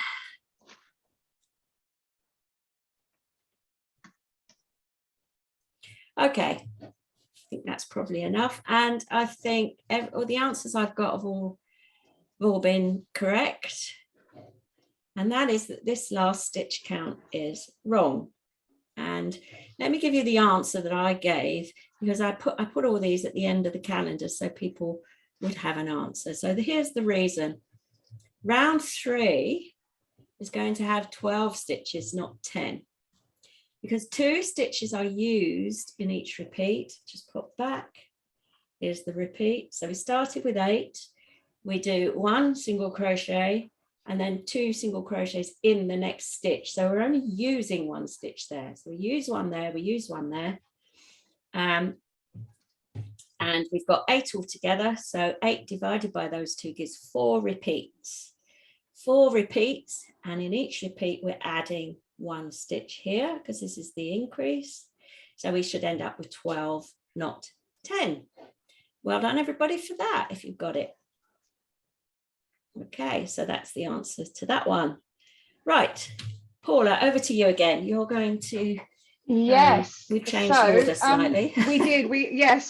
I think that's probably enough. And I think all the answers I've got have all been correct. And that is that this last stitch count is wrong. And let me give you the answer that I gave, because I put all these at the end of the calendar so people would have an answer. So here's the reason. Round 3 is going to have 12 stitches, not 10, because 2 stitches are used in each repeat. Just pop back. Here's the repeat. So we started with 8. We do 1 single crochet and then 2 single crochets in the next stitch. So we're only using 1 stitch there. So we use 1 there, we use 1 there. And we've got 8 altogether. So 8 divided by those 2 gives 4 repeats. 4 repeats, and in each repeat we're adding 1 stitch here because this is the increase. So we should end up with 12, not 10. Well done everybody for that if you've got it. Okay, so that's the answer to that one. Right, Paula, over to you again. You're going to Yes, we changed the order slightly. We did. We're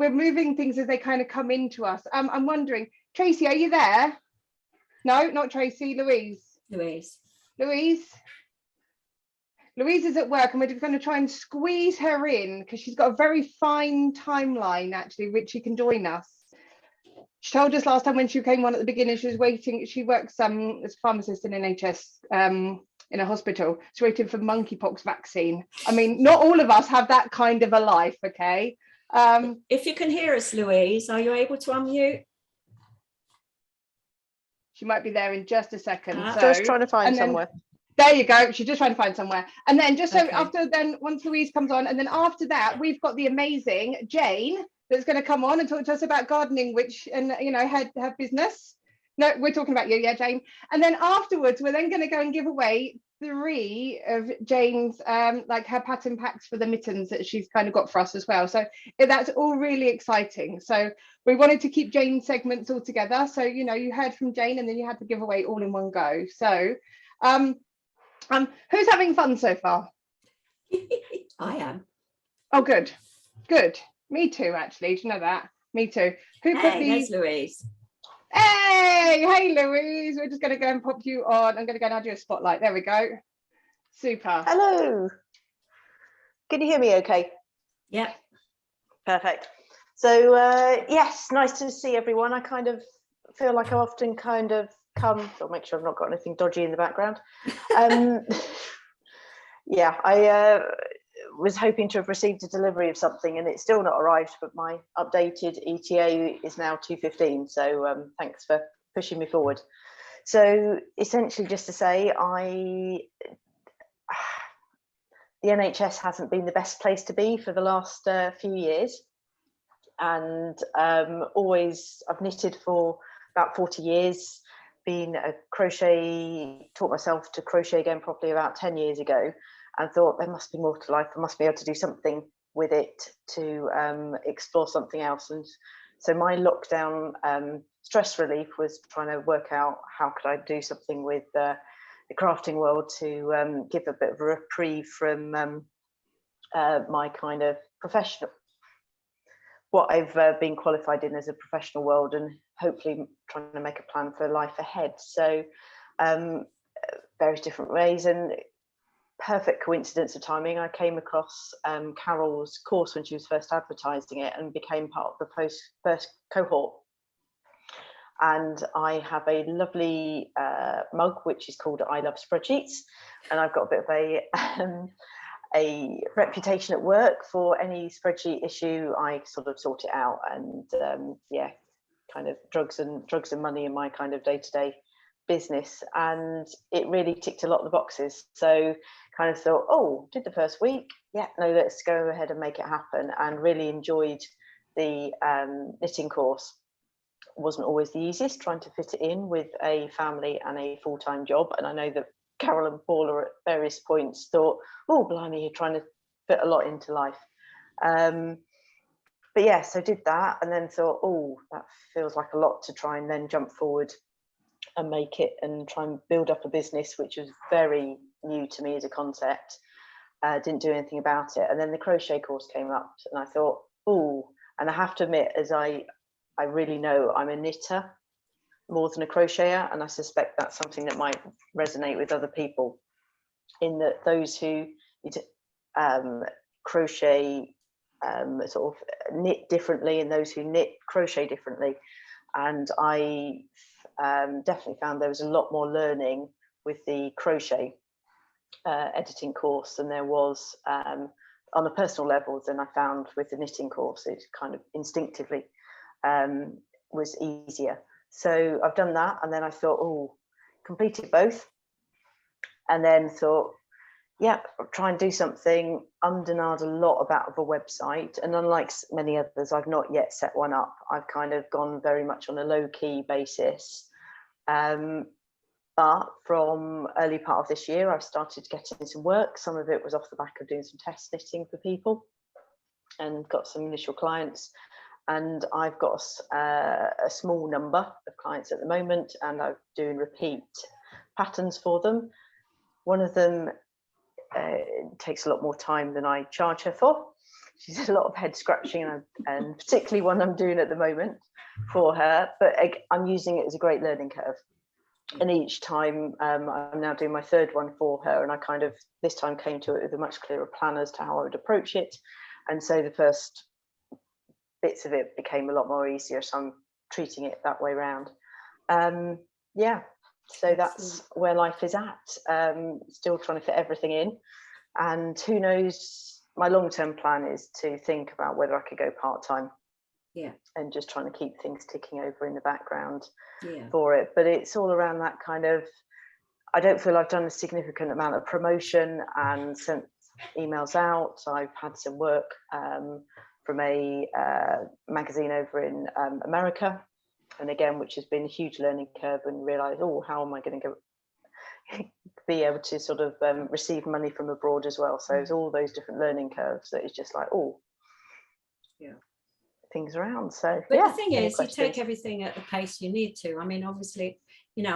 moving things as they kind of come into us. I'm wondering, Tracy, are you there? No, not Tracy. Louise is at work, and we're just going to try and squeeze her in because she's got a very fine timeline actually, which she can join us. She told us last time when she came on at the beginning, she was waiting. She works as a pharmacist in NHS in a hospital. She's waiting for monkeypox vaccine. I mean, not all of us have that kind of a life, okay? If you can hear us, Louise, are you able to unmute? She might be there in just a second. So, just trying to find somewhere. There you go. She's just trying to find somewhere. And then just so Okay. once Louise comes on, and then after that, we've got the amazing Jane that's going to come on and talk to us about gardening, her business. No, we're talking about you, yeah, Jane. And then afterwards, we're then going to go and give away 3 of Jane's like her pattern packs for the mittens that she's kind of got for us as well. So that's all really exciting. So we wanted to keep Jane's segments all together. So you heard from Jane, and then you had to give away all in one go. So who's having fun so far? I am. Oh, good. Me too, actually. Do you know that? Me too. There's Louise. Hey, Louise. We're just going to go and pop you on. I'm going to go and add you a spotlight. There we go. Super. Hello. Can you hear me okay? Yeah. Perfect. So yes, nice to see everyone. I kind of feel like I often kind of come, so I'll make sure I've not got anything dodgy in the background. Yeah, I was hoping to have received a delivery of something and it's still not arrived, but my updated ETA is now 2:15. So thanks for pushing me forward. So essentially just to say, the NHS hasn't been the best place to be for the last few years. And I've knitted for about 40 years, been a taught myself to crochet again properly about 10 years ago, and thought there must be more to life. I must be able to do something with it to explore something else. And so my lockdown stress relief was trying to work out how could I do something with the crafting world to give a bit of a reprieve from my kind of professional, what I've been qualified in as a professional world, and hopefully trying to make a plan for life ahead. So various different ways, and perfect coincidence of timing, I came across Carol's course when she was first advertising it and became part of the first cohort. And I have a lovely mug which is called I Love Spreadsheets, and I've got a bit of a reputation at work for any spreadsheet issue. I sort of sort it out, and yeah, kind of drugs and money in my kind of day-to-day business, and it really ticked a lot of the boxes. So kind of thought, oh, did the first week, yeah, no, let's go ahead and make it happen, and really enjoyed the knitting course. Wasn't always the easiest trying to fit it in with a family and a full-time job, and I know that Carol and Paula at various points thought, oh, blimey, you're trying to fit a lot into life. But yeah, so did that, and then thought, oh, that feels like a lot to try and then jump forward and make it and try and build up a business, which was very new to me as a concept. Didn't do anything about it. And then the crochet course came up, and I thought, oh, and I have to admit, as I really know I'm a knitter more than a crocheter, and I suspect that's something that might resonate with other people, in that those who crochet sort of knit differently, and those who knit crochet differently. And I definitely found there was a lot more learning with the crochet editing course than there was on a personal level than I found with the knitting course. It kind of instinctively was easier. So I've done that, and then I thought, oh, completed both, and then thought, yeah, I'll try and do something. Undenied a lot about the website, and unlike many others, I've not yet set one up. I've kind of gone very much on a low-key basis. But from early part of this year, I've started getting some work. Some of it was off the back of doing some test knitting for people and got some initial clients. And I've got a small number of clients at the moment, and I'm doing repeat patterns for them. One of them takes a lot more time than I charge her for. She's a lot of head scratching, and particularly one I'm doing at the moment for her, but I'm using it as a great learning curve. And each time I'm now doing my third one for her, and I kind of this time came to it with a much clearer plan as to how I would approach it. And so the first bits of it became a lot more easier, so I'm treating it that way around. Yeah, so that's where life is at. Still trying to fit everything in, and who knows, my long-term plan is to think about whether I could go part-time. Yeah. And just trying to keep things ticking over in the background Yeah. for it. But it's all around that kind of, I don't feel I've done a significant amount of promotion and sent emails out. I've had some work from a magazine over in America, and again, which has been a huge learning curve, and realised, oh, how am I going to be able to sort of receive money from abroad as well. So it's all those different learning curves that is just like, oh, yeah, things around. So but yeah, the thing is, you take everything at the pace you need to. I mean, obviously, when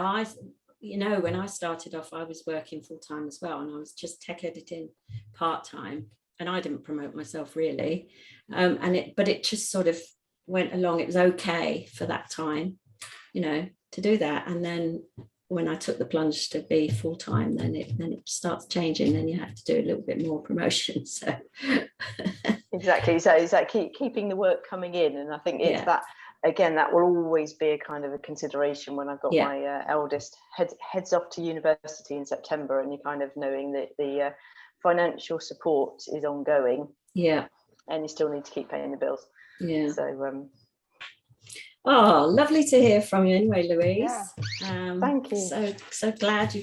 I started off, I was working full-time as well, and I was just tech editing part-time, and I didn't promote myself really, but it just sort of went along. It was okay for that time, to do that. And then when I took the plunge to be full-time, then it starts changing. Then you have to do a little bit more promotion. So exactly. So is that keeping the work coming in? And I think it's that, again, that will always be a kind of a consideration when I've got my eldest heads off to university in September, and you're kind of knowing that the financial support is ongoing. Yeah. And you still need to keep paying the bills. Yeah. So oh, lovely to hear from you anyway, Louise. Yeah. Thank you. So glad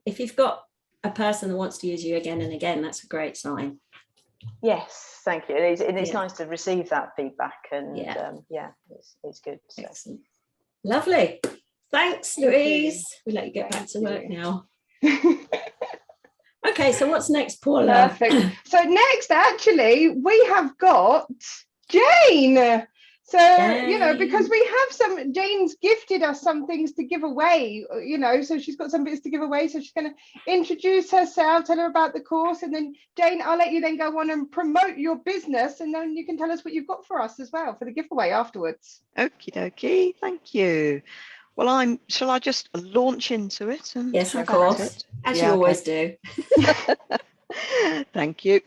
if you've got a person that wants to use you again and again, that's a great sign. Yes, thank you. It's nice to receive that feedback, and it's good. So. Excellent. Lovely. Thanks, Louise. We'll let you get back to work now. Okay, so what's next, Paula? Perfect. So next, actually, we have got Jane. So, because we have Jane's gifted us some things to give away, so she's got some bits to give away. So she's going to introduce herself, tell her about the course. And then, Jane, I'll let you then go on and promote your business. And then you can tell us what you've got for us as well for the giveaway afterwards. Okie dokie. Thank you. Well, shall I just launch into it? And yes, of course. As you always do. Thank you.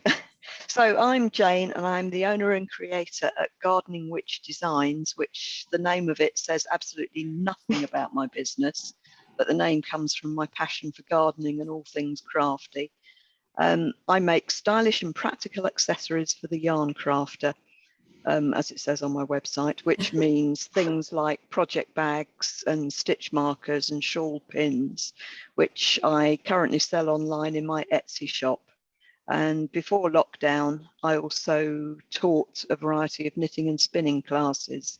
So I'm Jane, and I'm the owner and creator at Gardening Witch Designs, which the name of it says absolutely nothing about my business, but the name comes from my passion for gardening and all things crafty. I make stylish and practical accessories for the yarn crafter, as it says on my website, which means things like project bags and stitch markers and shawl pins, which I currently sell online in my Etsy shop. And before lockdown, I also taught a variety of knitting and spinning classes,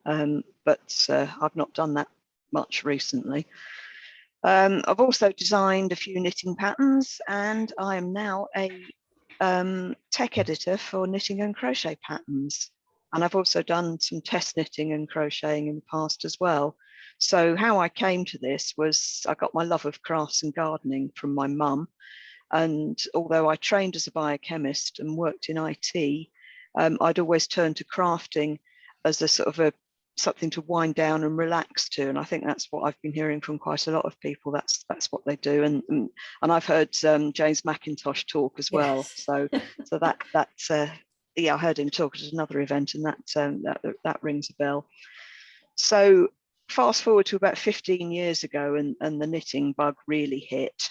but I've not done that much recently. I've also designed a few knitting patterns, and I am now a tech editor for knitting and crochet patterns. And I've also done some test knitting and crocheting in the past as well. So how I came to this was I got my love of crafts and gardening from my mum. And although I trained as a biochemist and worked in IT, I'd always turned to crafting as a sort of something to wind down and relax to. And I think that's what I've been hearing from quite a lot of people. That's what they do. And I've heard James McIntosh talk as well. Yes. So I heard him talk at another event, and that rings a bell. So fast forward to about 15 years ago, and the knitting bug really hit,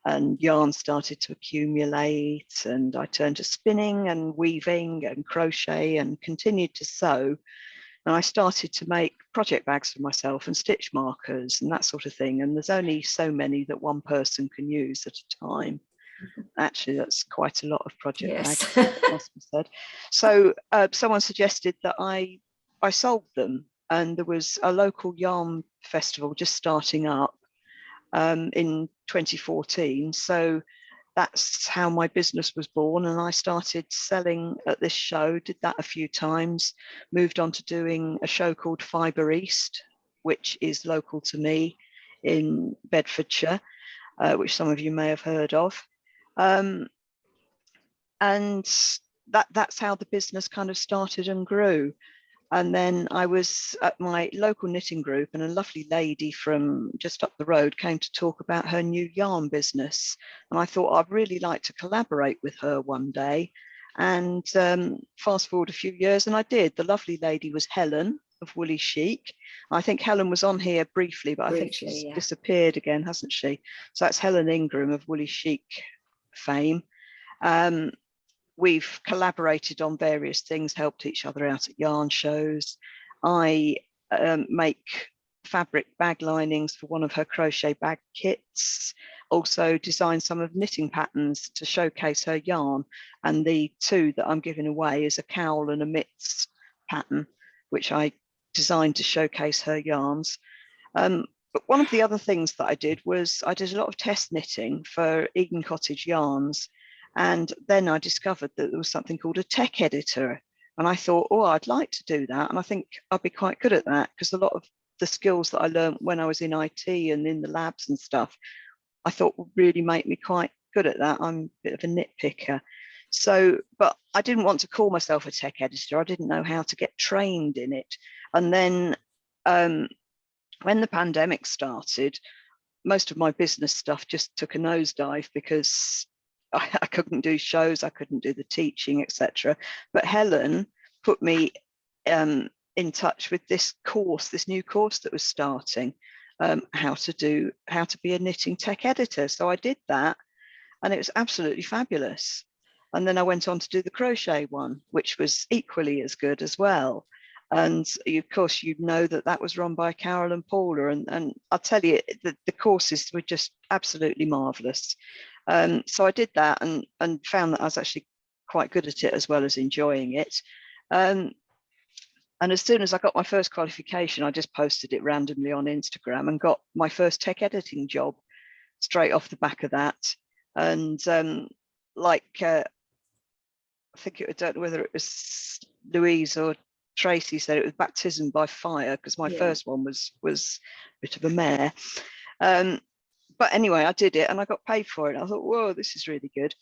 and yarn started to accumulate, and I turned to spinning and weaving and crochet and continued to sew. And I started to make project bags for myself and stitch markers and that sort of thing. And there's only so many that one person can use at a time. Actually, that's quite a lot of project Yes. bags, must be said. So someone suggested that I sold them. And there was a local yarn festival just starting up in 2014. So that's how my business was born. And I started selling at this show, did that a few times, moved on to doing a show called Fibre East, which is local to me in Bedfordshire, which some of you may have heard of. And that's how the business kind of started and grew. And then I was at my local knitting group, and a lovely lady from just up the road came to talk about her new yarn business. And I thought I'd really like to collaborate with her one day. And fast forward a few years, and I did. The lovely lady was Helen of Woolly Chic. I think Helen was on here briefly, but I think she's disappeared again, hasn't she? So that's Helen Ingram of Woolly Chic fame. We've collaborated on various things, helped each other out at yarn shows. I make fabric bag linings for one of her crochet bag kits, also designed some of knitting patterns to showcase her yarn. And the two that I'm giving away is a cowl and a mitts pattern, which I designed to showcase her yarns. But one of the other things that I did was I did a lot of test knitting for Eden Cottage Yarns. And then I discovered that there was something called a tech editor. And I thought, oh, I'd like to do that. And I think I'd be quite good at that, because a lot of the skills that I learned when I was in IT and in the labs and stuff, I thought would really make me quite good at that. I'm a bit of a nitpicker. So, but I didn't want to call myself a tech editor. I didn't know how to get trained in it. And then when the pandemic started, most of my business stuff just took a nosedive, because I couldn't do shows, I couldn't do the teaching, etc. But Helen put me in touch with this course, this new course that was starting, how to be a knitting tech editor. So I did that, and it was absolutely fabulous. And then I went on to do the crochet one, which was equally as good as well. And of course, you know that was run by Carol and Paula, and I'll tell you, the courses were just absolutely marvelous. So I did that and found that I was actually quite good at it, as well as enjoying it. And as soon as I got my first qualification, I just posted it randomly on Instagram and got my first tech editing job straight off the back of that. And I think I don't know whether it was Louise or Tracy said it was baptism by fire, because my first one was a bit of a mare. But anyway, I did it and I got paid for it. I thought, whoa, this is really good.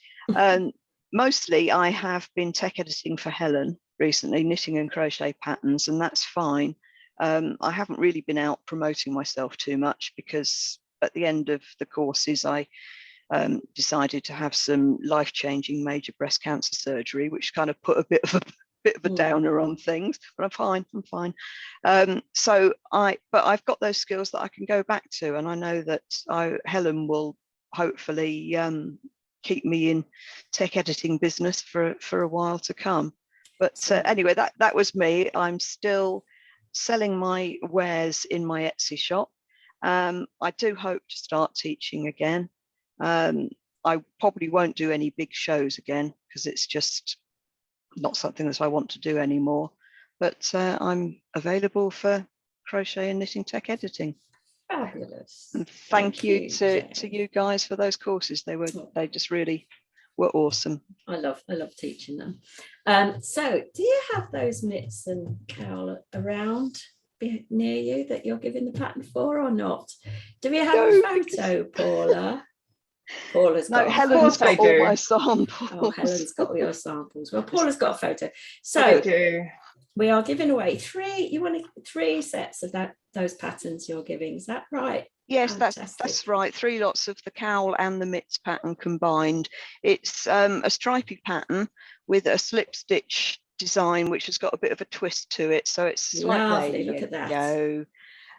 Mostly I have been tech editing for Helen recently, knitting and crochet patterns, and that's fine. I haven't really been out promoting myself too much, because at the end of the courses, I decided to have some life-changing major breast cancer surgery, which kind of put a bit of a downer on things, but I'm fine. But I've got those skills that I can go back to, and I know that Helen will hopefully keep me in tech editing business for a while to come. But anyway, that was me. I'm still selling my wares in my Etsy shop. I do hope to start teaching again. I probably won't do any big shows again, because it's just not something that I want to do anymore. But I'm available for crochet and knitting tech editing. Fabulous. And thank you to you guys for those courses. They just really were awesome. I love teaching them. So do you have those mitts and cowl around near you that you're giving the pattern for, or not? Do we have a photo, Paula? Paula's got Helen's got all my samples. Oh, Helen's got all your samples. Well, Paula's got a photo. So we are giving away three sets of those patterns you're giving. Is that right? Yes, that's right. 3 lots of the cowl and the mitts pattern combined. It's a stripy pattern with a slip stitch design, which has got a bit of a twist to it. So it's Lovely, look at that. go.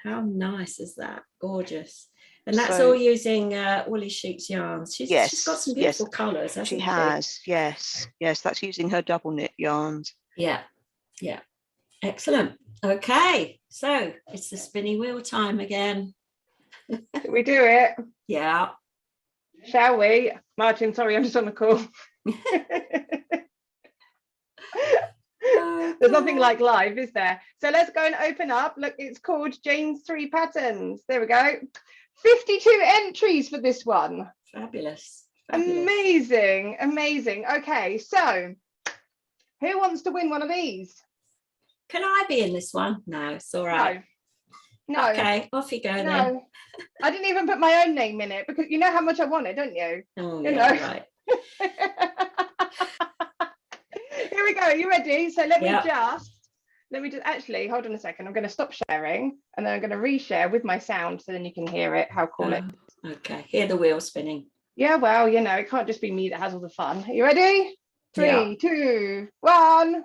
How nice is that? Gorgeous. And that's So- all using Woolly Sheep's yarns. She's got some beautiful colours, hasn't she? She has, yes. That's using her double knit yarns. Yeah. Excellent. Okay, so it's the spinning wheel time again. Should we do it? Yeah. Shall we? Martin, sorry, I'm just on the call. There's nothing like live, is there? So let's go and open up. Look, it's called Jane's 3 Patterns. There we go. 52 entries for this one. Fabulous. Amazing. Okay, so who wants to win one of these? Can I be in this one? No, it's all right. No. Okay, off you go then. No. I didn't even put my own name in it because you know how much I want it, don't you? Oh, You yeah, know. right. Here we go. You ready? So let me just actually hold on a second. I'm going to stop sharing and then I'm going to reshare with my sound so then you can hear it. How cool it is. Okay, hear the wheel spinning. Yeah, well, you know, it can't just be me that has all the fun. Are you ready? 3, Yeah. 2, 1.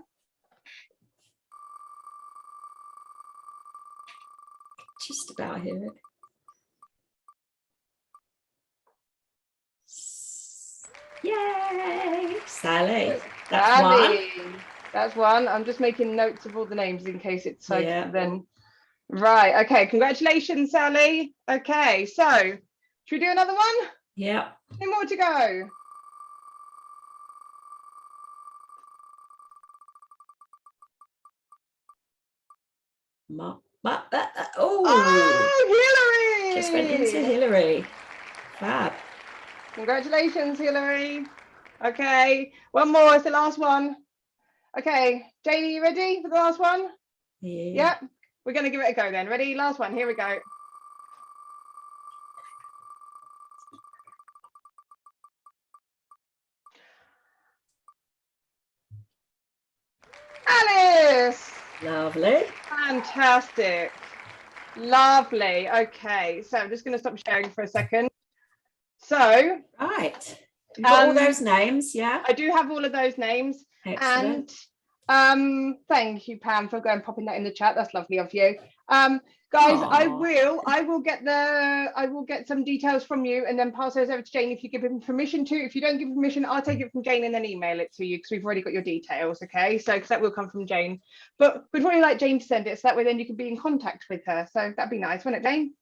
Just about hear it. Yay! Sally. That's one. Sally. That's one. I'm just making notes of all the names in case it's so then. Right. Okay. Congratulations, Sally. Okay. So should we do another one? Yeah. 2 more to go. Oh, Hillary! Just went into Hillary. Fab. Congratulations, Hillary. Okay, one more. It's the last one. Okay, Jane, are you ready for the last one? Yeah. Yep. We're going to give it a go then. Ready? Last one. Here we go. Alice. Lovely. Fantastic. Lovely. Okay, so I'm just going to stop sharing for a second. So, right. You've got all Um, those names, yeah? I do have all of those names. Excellent. And thank you, Pam, for going popping that in the chat. That's lovely of you. Guys, I will get some details from you and then pass those over to Jane if you give him permission to. If you don't give permission, I'll take it from Jane and then email it to you because we've already got your details. Okay, so because that will come from Jane, but we'd really like Jane to send it so that way then you can be in contact with her. So that'd be nice, wouldn't it, Jane?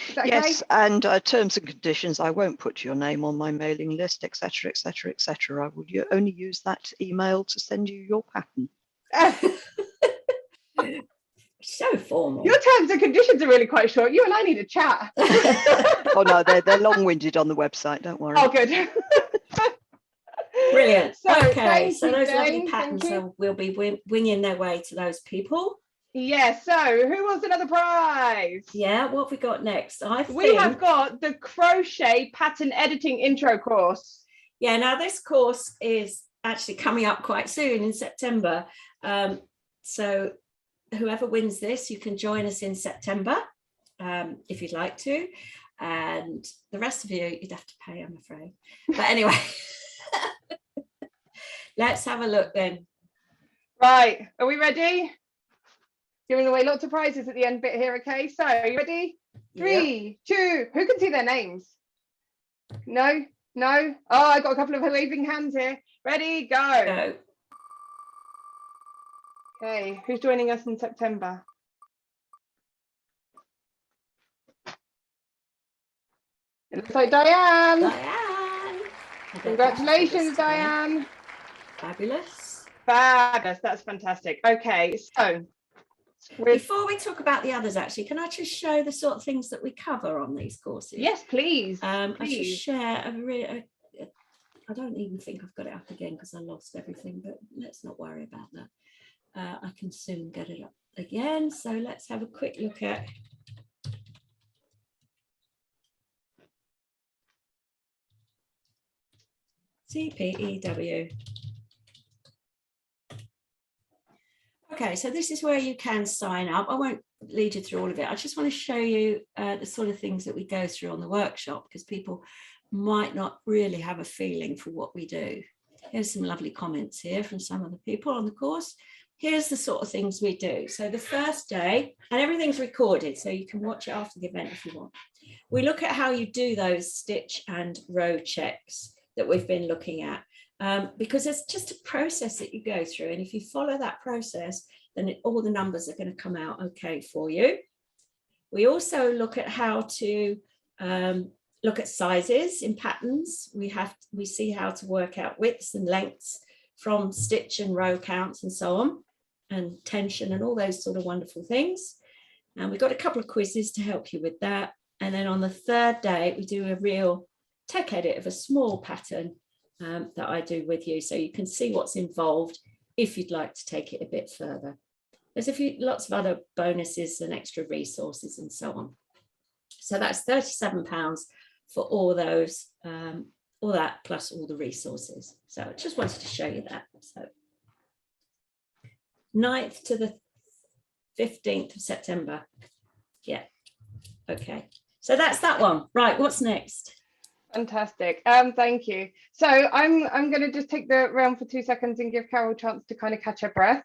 Is that Yes, okay? and terms and conditions, I won't put your name on my mailing list, etc., etc., etc. I will only use that email to send you your pattern. So formal. Your terms and conditions are really quite short. You and I need a chat. Oh no, they're long-winded on the website, don't worry. Oh, good. Brilliant. So, Okay, thank so you, those lovely Jane. patterns Thank you. will be winging their way to those people. Yes, so who wants another prize? Yeah, what have we got next? We have got the crochet pattern editing intro course. Yeah, now this course is actually coming up quite soon in September. So whoever wins this, you can join us in September if you'd like to. And the rest of you, you'd have to pay, I'm afraid. But anyway, let's have a look then. Right, are we ready? Giving away lots of prizes at the end bit here, okay? So, are you ready? 3, 2, who can see their names? No? No? Oh, I got a couple of waving hands here. Ready, go. Go. Okay, who's joining us in September? It looks like Diane. Diane. Congratulations, Diane. Fabulous. Fabulous, that's fantastic. Okay, so before we talk about the others, actually, can I just show the sort of things that we cover on these courses? Yes, please. I just share I don't even think I've got it up again because I lost everything, but let's not worry about that. I can soon get it up again. So let's have a quick look at CPEW. Okay, so this is where you can sign up. I won't lead you through all of it. I just want to show you the sort of things that we go through on the workshop because people might not really have a feeling for what we do. Here's some lovely comments here from some of the people on the course. Here's the sort of things we do. So the first day, and everything's recorded, so you can watch it after the event if you want. We look at how you do those stitch and row checks that we've been looking at, because it's just a process that you go through. And if you follow that process, then all the numbers are going to come out okay for you. We also look at how to look at sizes in patterns. We see how to work out widths and lengths from stitch and row counts and so on, and tension and all those sort of wonderful things. And we've got a couple of quizzes to help you with that. And then on the third day, we do a real tech edit of a small pattern that I do with you, so you can see what's involved if you'd like to take it a bit further. There's lots of other bonuses and extra resources and so on. So that's £37 for all those, all that plus all the resources. So I just wanted to show you that. So 9th to the 15th of September. Yeah. Okay. So that's that one. Right. What's next? Fantastic. Thank you. So I'm going to just take the round for 2 seconds and give Carol a chance to kind of catch her breath.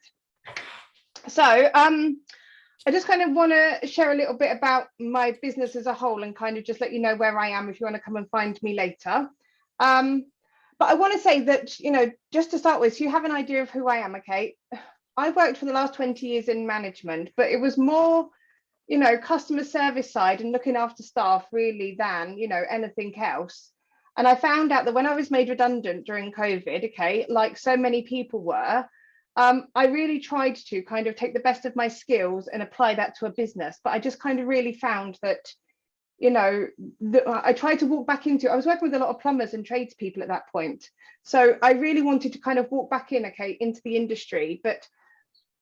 So I just kind of want to share a little bit about my business as a whole and kind of just let you know where I am if you want to come and find me later. But I want to say that, you know, just to start with, so you have an idea of who I am, okay? I've worked for the last 20 years in management, but it was more, you know, customer service side and looking after staff really than, you know, anything else. And I found out that when I was made redundant during COVID, okay, like so many people were, I really tried to kind of take the best of my skills and apply that to a business. But I just kind of really found that, you know, I tried to walk back into, I was working with a lot of plumbers and tradespeople at that point. So I really wanted to kind of walk back in, okay, into the industry. But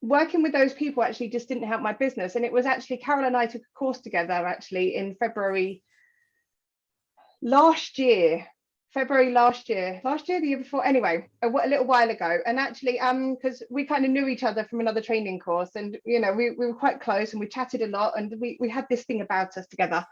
working with those people actually just didn't help my business. And it was actually Carol and I took a course together actually in February last year, the year before, anyway, a little while ago. And actually, because we kind of knew each other from another training course, and you know, we were quite close and we chatted a lot, and we had this thing about us together.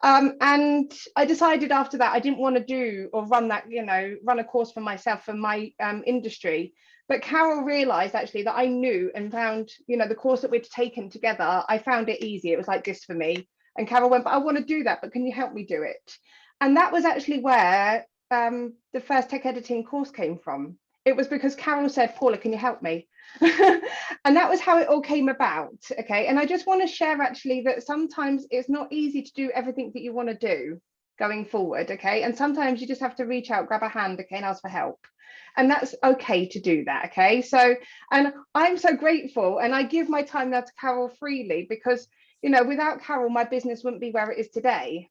And I decided after that I didn't want to do or run that, you know, run a course for myself for my industry. But Carol realized actually that I knew and found, you know, the course that we'd taken together, I found it easy. It was like this for me. And Carol went, but I want to do that, but can you help me do it? And that was actually where the first tech editing course came from. It was because Carol said, Paula, can you help me? And that was how it all came about. Okay. And I just want to share actually that sometimes it's not easy to do everything that you want to do going forward. Okay. And sometimes you just have to reach out, grab a hand, okay, and ask for help. And that's okay to do that. Okay. So, and I'm so grateful, and I give my time now to Carol freely because, you know, without Carol, my business wouldn't be where it is today.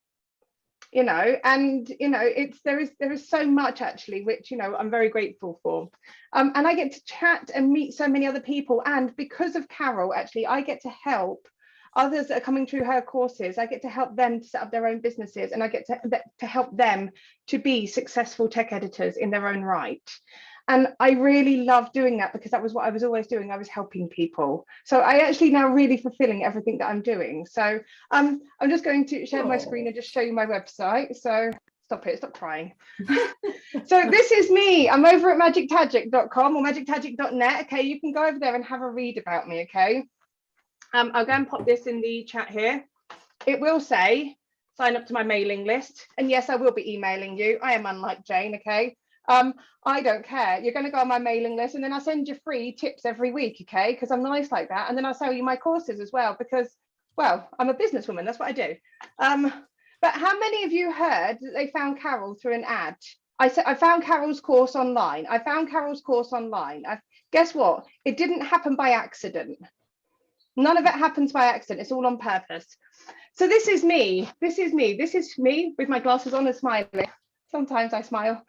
You know, and you know, there is so much actually which, you know, I'm very grateful for, and I get to chat and meet so many other people, and because of Carol actually I get to help others that are coming through her courses. I get to help them to set up their own businesses, and I get to help them to be successful tech editors in their own right. And I really love doing that because that was what I was always doing. I was helping people. So I actually now really fulfilling everything that I'm doing. So I'm just going to share my screen and just show you my website. So stop crying. So this is me. I'm over at magictagic.com or magictagic.net. Okay, you can go over there and have a read about me. Okay, I'll go and pop this in the chat here. It will say sign up to my mailing list. And yes, I will be emailing you. I am unlike Jane. Okay. I don't care. You're going to go on my mailing list, and then I send you free tips every week, okay? Because I'm nice like that. And then I'll sell you my courses as well because, well, I'm a businesswoman. That's what I do. But how many of you heard that they found Carol through an ad? I said I found Carol's course online. Guess what? It didn't happen by accident. None of it happens by accident. It's all on purpose. So this is me. This is me with my glasses on and smiling. Sometimes I smile.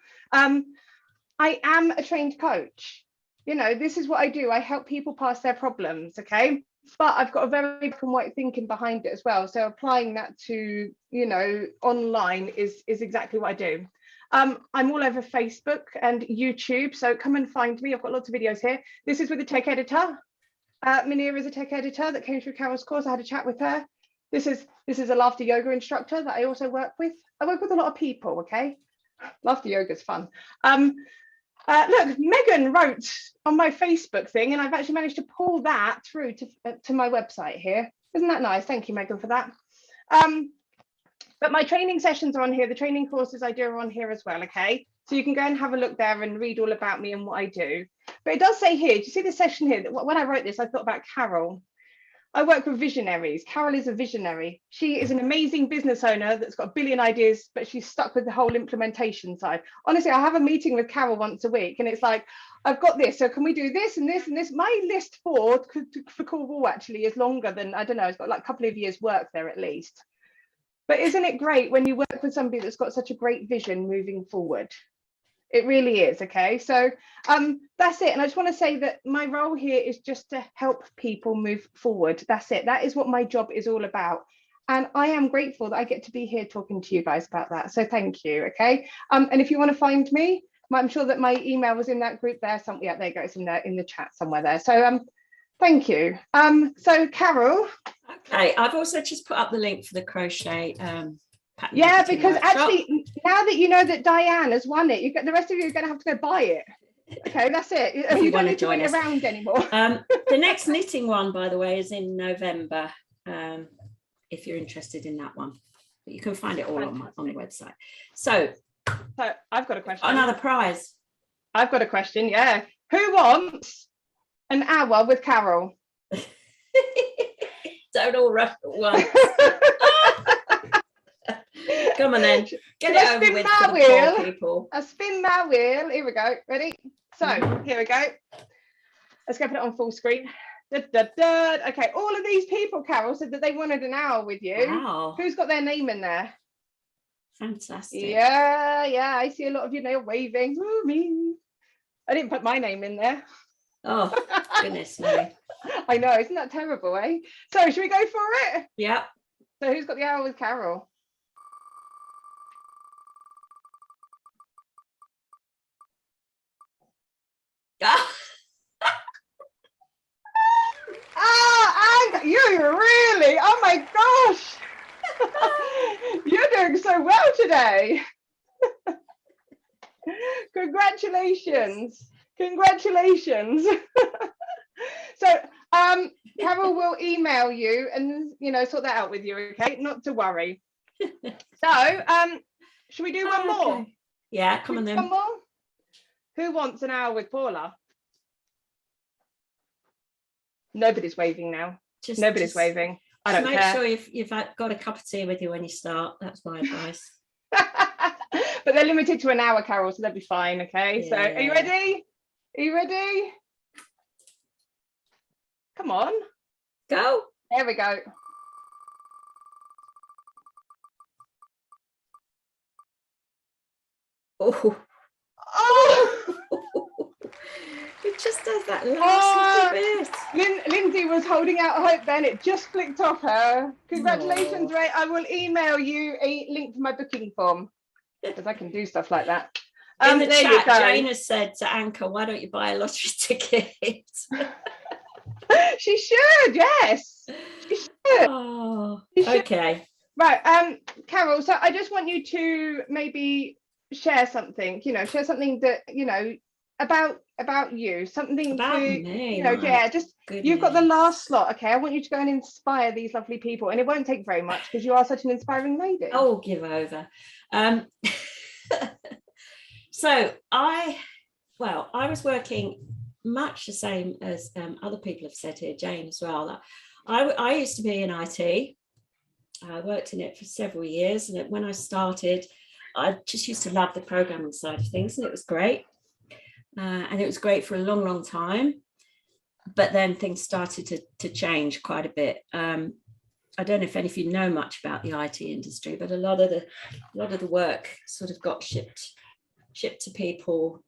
I am a trained coach. You know, this is what I do. I help people pass their problems, okay? But I've got a very black and white thinking behind it as well. So applying that to, you know, online is exactly what I do. I'm all over Facebook and YouTube, so come and find me. I've got lots of videos here. This is with a tech editor. Munira is a tech editor that came through Carol's course. I had a chat with her. This is a laughter yoga instructor that I also work with. I work with a lot of people, okay? Laughter yoga is fun. Look, Megan wrote on my Facebook thing, and I've actually managed to pull that through to my website here. Isn't that nice? Thank you, Megan, for that. But my training sessions are on here. The training courses I do are on here as well, okay? So you can go and have a look there and read all about me and what I do. But it does say here, do you see the session here? That when I wrote this, I thought about Carol. I work with visionaries. Carol is a visionary. She is an amazing business owner that's got a billion ideas, but she's stuck with the whole implementation side. Honestly, I have a meeting with Carol once a week, and it's like, I've got this, so can we do this and this and this? My list for Cornwall actually is longer than, I don't know, it's got like a couple of years work there at least. But isn't it great when you work with somebody that's got such a great vision moving forward? It really is, okay? So that's it. And I just want to say that my role here is just to help people move forward. That's it. That is what my job is all about. And I am grateful that I get to be here talking to you guys about that. So thank you, okay? And if you want to find me, I'm sure that my email was in that group there. Yeah, there you go. It's in the chat somewhere there. So thank you. So Carol. Okay, I've also just put up the link for the crochet yeah, because actually now that you know that Diane has won it, the rest of you are going to have to go buy it. Okay, that's it. You don't need to wait around anymore. The next knitting one, by the way, is in November, if you're interested in that one. But you can find it all on the website. So I've got a question. Another prize. I've got a question, yeah. Who wants an hour with Carol? Don't all rush at once. Come on then, get it over with for the poor people. I spin my wheel. Here we go. Ready? So here we go. Let's go put it on full screen. Okay, all of these people, Carol, said that they wanted an hour with you. Wow. Who's got their name in there? Fantastic. Yeah, I see a lot of you now waving. Ooh, me. I didn't put my name in there. Oh, goodness me. I know, isn't that terrible, eh? So should we go for it? Yeah. So who's got the hour with Carol? And you really, oh my gosh. You're doing so well today. Congratulations. So Carol will email you and sort that out with you, okay? Not to worry. So should we do one more? Yeah, come on then. One more. Who wants an hour with Paula? Nobody's waving now. Nobody's waving. I don't care. Make sure you've got a cup of tea with you when you start. That's my advice. But they're limited to an hour, Carol, so they'll be fine, okay? Yeah. So are you ready? Are you ready? Come on. Go. There we go. Oh. It just does that last little bit. Lindsay was holding out hope then. It just flicked off her. Congratulations, Ray. I will email you a link to my booking form because I can do stuff like that. In the chat, Jane has said to Anchor, why don't you buy a lottery ticket? She should, yes. She should. Oh, she should. Okay. Right, Carol, so I just want you to maybe share something, share something that, about you, something about to, me, yeah, just goodness. You've got the last slot, okay? I want you to go and inspire these lovely people, and it won't take very much because you are such an inspiring lady. Oh, give over. So I was working much the same as other people have said here, Jane as well. I used to be in IT. I worked in it for several years, and when I started, I just used to love the programming side of things, and it was great. And it was great for a long, long time. But then things started to change quite a bit. I don't know if any of you know much about the IT industry, but a lot of the work sort of got shipped to people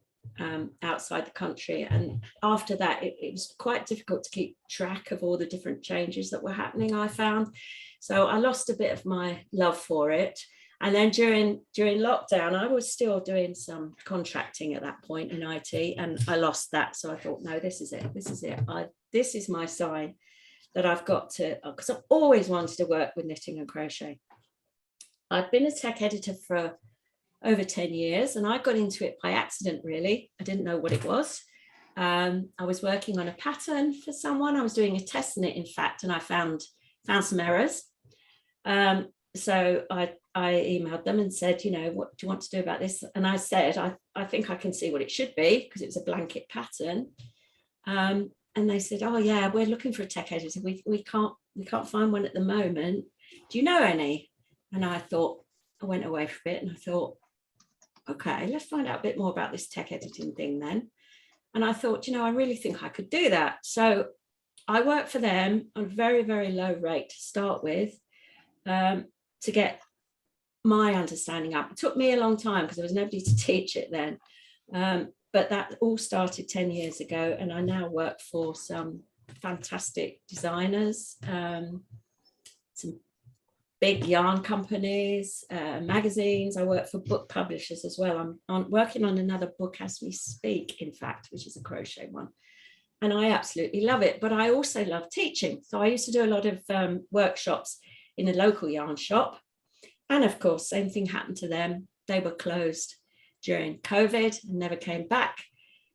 outside the country. And after that, it was quite difficult to keep track of all the different changes that were happening, I found. So I lost a bit of my love for it. And then during lockdown, I was still doing some contracting at that point in IT, and I lost that. So I thought, no, this is it. This is my sign that I've got to, because I've always wanted to work with knitting and crochet. I've been a tech editor for over 10 years, and I got into it by accident, really. I didn't know what it was. I was working on a pattern for someone. I was doing a test in it, in fact, and I found some errors. So I emailed them and said, you know, what do you want to do about this? And I said, I think I can see what it should be, because it was a blanket pattern. And they said, oh yeah, we're looking for a tech editor. We can't find one at the moment. Do you know any? And I went away for a bit and I thought, okay, let's find out a bit more about this tech editing thing then. And I thought, you know, I really think I could do that. So I worked for them on a very, very low rate to start with, to get my understanding up. It took me a long time because there was nobody to teach it then. But that all started 10 years ago, and I now work for some fantastic designers, some big yarn companies, magazines. I work for book publishers as well. I'm working on another book as we speak, in fact, which is a crochet one. And I absolutely love it, but I also love teaching. So I used to do a lot of workshops in a local yarn shop. And of course, same thing happened to them. They were closed during COVID and never came back.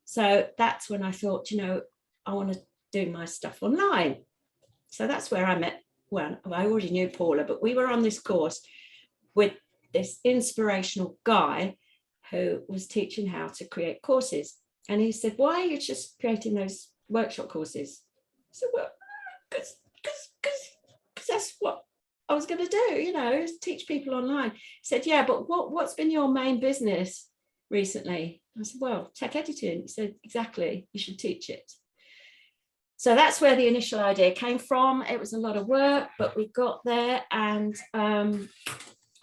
So that's when I thought, you know, I want to do my stuff online. So that's where I met, well, I already knew Paula, but we were on this course with this inspirational guy who was teaching how to create courses. And he said, why are you just creating those workshop courses? I said, well, because that's what I was going to do, you know, teach people online. He said, yeah, but what's been your main business recently? I said, well, tech editing. He said, exactly, you should teach it. So that's where the initial idea came from. It was a lot of work, but we got there, and I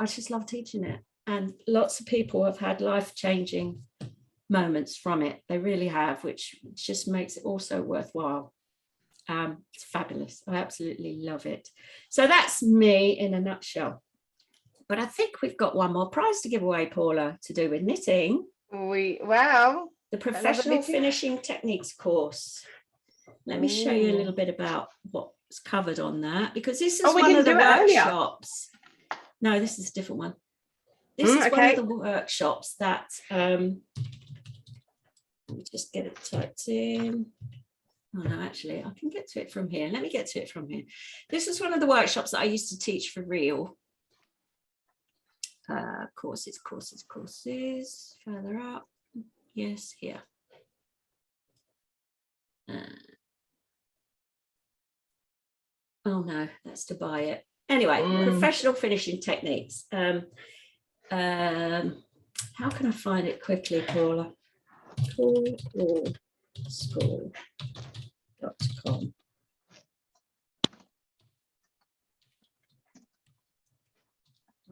just love teaching it. And lots of people have had life-changing moments from it. They really have, which just makes it also worthwhile. It's fabulous. I absolutely love it. So that's me in a nutshell. But I think we've got one more prize to give away, Paula, to do with knitting. Well, The Professional Finishing Techniques course. Let me show you a little bit about what's covered on that, because this is one of the workshops. No, this is a different one. This is one of the workshops that, let me just get it typed in. Oh no, actually, I can get to it from here. Let me get to it from here. This is one of the workshops that I used to teach for real. Courses, further up. Yes, here. Oh no, that's to buy it. Anyway, Professional Finishing Techniques. How can I find it quickly, Paula? School.com.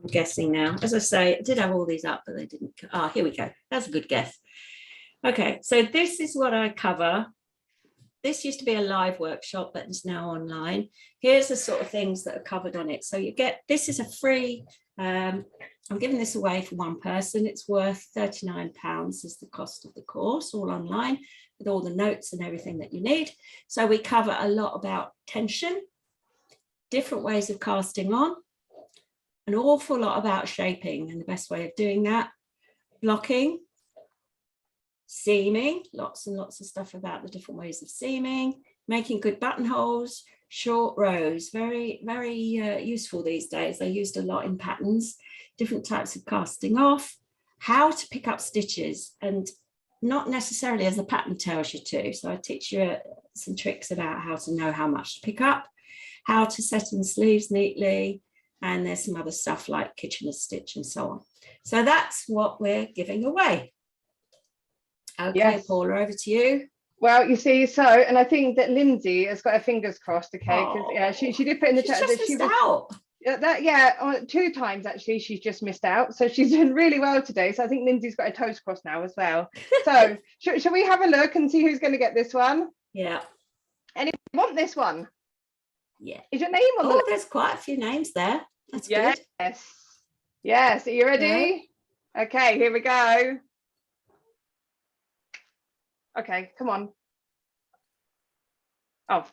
I'm guessing now. As I say, I did have all these up, but they didn't. Ah, here we go. That's a good guess. Okay, so this is what I cover. This used to be a live workshop, but is now online. Here's the sort of things that are covered on it. So you get, this is a free, I'm giving this away for one person. It's worth £39 is the cost of the course, all online, with all the notes and everything that you need. So we cover a lot about tension, different ways of casting on, an awful lot about shaping and the best way of doing that, blocking, seaming, lots and lots of stuff about the different ways of seaming, making good buttonholes, short rows, very, very useful these days. They're used a lot in patterns, different types of casting off, how to pick up stitches, and not necessarily as the pattern tells you to. So I teach you some tricks about how to know how much to pick up, how to set in sleeves neatly, and there's some other stuff like Kitchener's stitch and so on. So that's what we're giving away. Okay, yes. Paula, over to you. Well, you see, so, and I think that Lindsay has got her fingers crossed, okay, because yeah, she did put in the chat that she was out. Yeah, 2 times actually she's just missed out, so she's done really well today. So I think Lindsay's got her toes crossed now as well. So shall we have a look and see who's going to get this one? Yeah. Anyone want this one? Yeah. Is your name on the list? There's quite a few names there. That's good. Yes. Are you ready? Yeah. Okay, here we go. Okay, come on. Oh.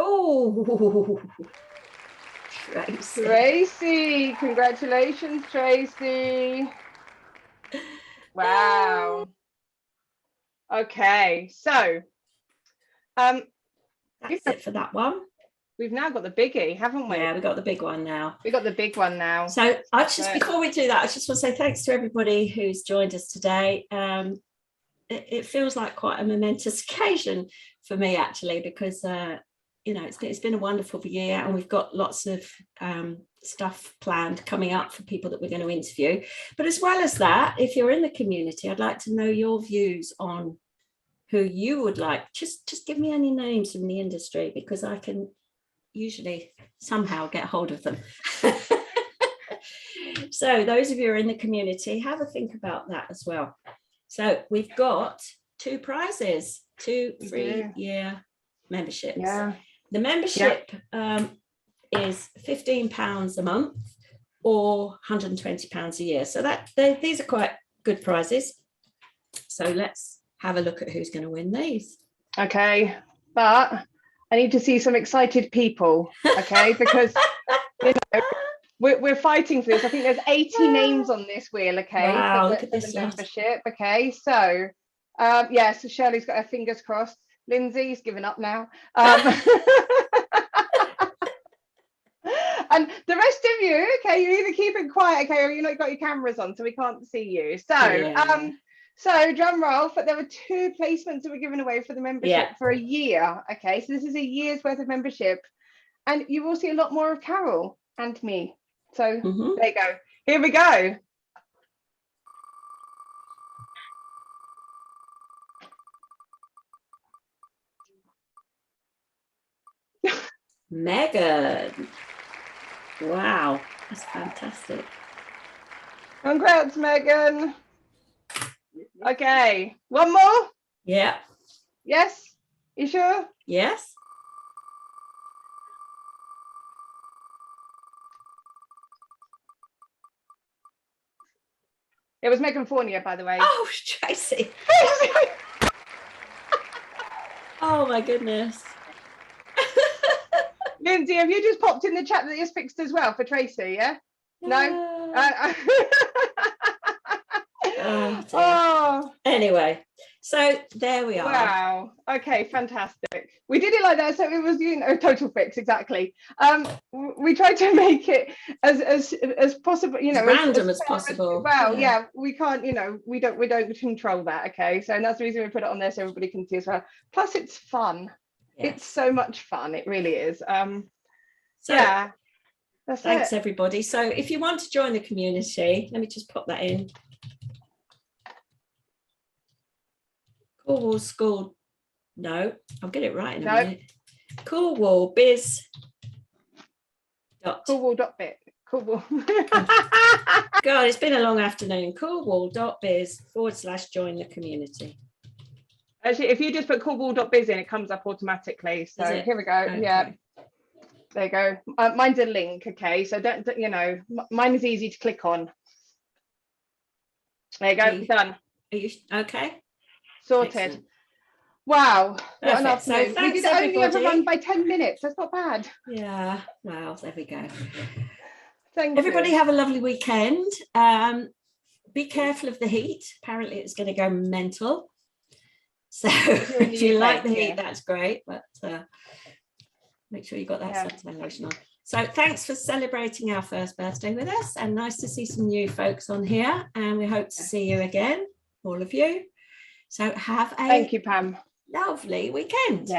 Oh, Tracy. Tracy, congratulations, Tracy. Wow. Okay, so That's you know, it for that one. we've now got the biggie, haven't we? Yeah, we got the big one now. We got the big one now. So before we do that, I just want to say thanks to everybody who's joined us today. It feels like quite a momentous occasion for me, actually, because it's been a wonderful year, and we've got lots of stuff planned coming up for people that we're going to interview. But as well as that, if you're in the community, I'd like to know your views on who you would like. Just give me any names from the industry, because I can usually somehow get hold of them. So those of you who are in the community, have a think about that as well. So we've got 2 prizes, 2 3-year memberships. Yeah. The membership is £15 a month or £120 a year. So these are quite good prizes. So let's have a look at who's going to win these. Okay, but I need to see some excited people, okay? Because we're fighting for this. I think there's 80 names on this wheel, okay? Wow, for look at the this membership, okay? So, so Shirley's got her fingers crossed. Lindsay's given up now. And the rest of you, okay, you either keep it quiet, okay, or you've not got your cameras on, so we can't see you. So, so drum roll, but there were 2 placements that were given away for the membership for a year. Okay, so this is a year's worth of membership, and you will see a lot more of Carol and me. So there you go. Here we go. Megan. Wow, that's fantastic. Congrats, Megan. Okay, one more? Yeah. Yes? You sure? Yes. It was Megan Fournier, by the way. Oh, Tracy. Oh my goodness. Lindsay, have you just popped in the chat that it's fixed as well for Tracy, yeah? No? Anyway, so there we are. Wow. Okay, fantastic. We did it like that, so it was total fix, exactly. We tried to make it as possible, as random as possible. Well, yeah, we can't, we don't control that. Okay, so that's the reason we put it on there so everybody can see as well. Plus, it's fun. Yes. It's so much fun. It really is. Yeah. Thanks everybody. So if you want to join the community, let me just pop that in. Cornwall School. No, I'll get it right in a minute. Cornwall Biz. Cornwall.bit. Cornwall. God, it's been a long afternoon. Cornwall.biz/join the community. Actually, if you just put cornwall.biz in, it comes up automatically. So here we go. Okay. Yeah. There you go. Mine's a link. Okay. So don't mine is easy to click on. There you go. Done. Are you okay? Sorted. Excellent. Wow. What an afternoon. So we did only overrun by 10 minutes. That's not bad. Yeah. Wow. There we go. Thank everybody you. Have a lovely weekend. Be careful of the heat. Apparently it's going to go mental. So if you like the heat, that's great. But make sure you got that suntan lotion on. So thanks for celebrating our first birthday with us, and nice to see some new folks on here, and we hope to see you again, all of you. So have a thank you, Pam. Lovely weekend.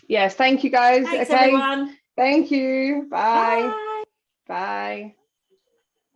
Yes, thank you guys. Thanks everyone. Thank you. Bye. Bye. Bye.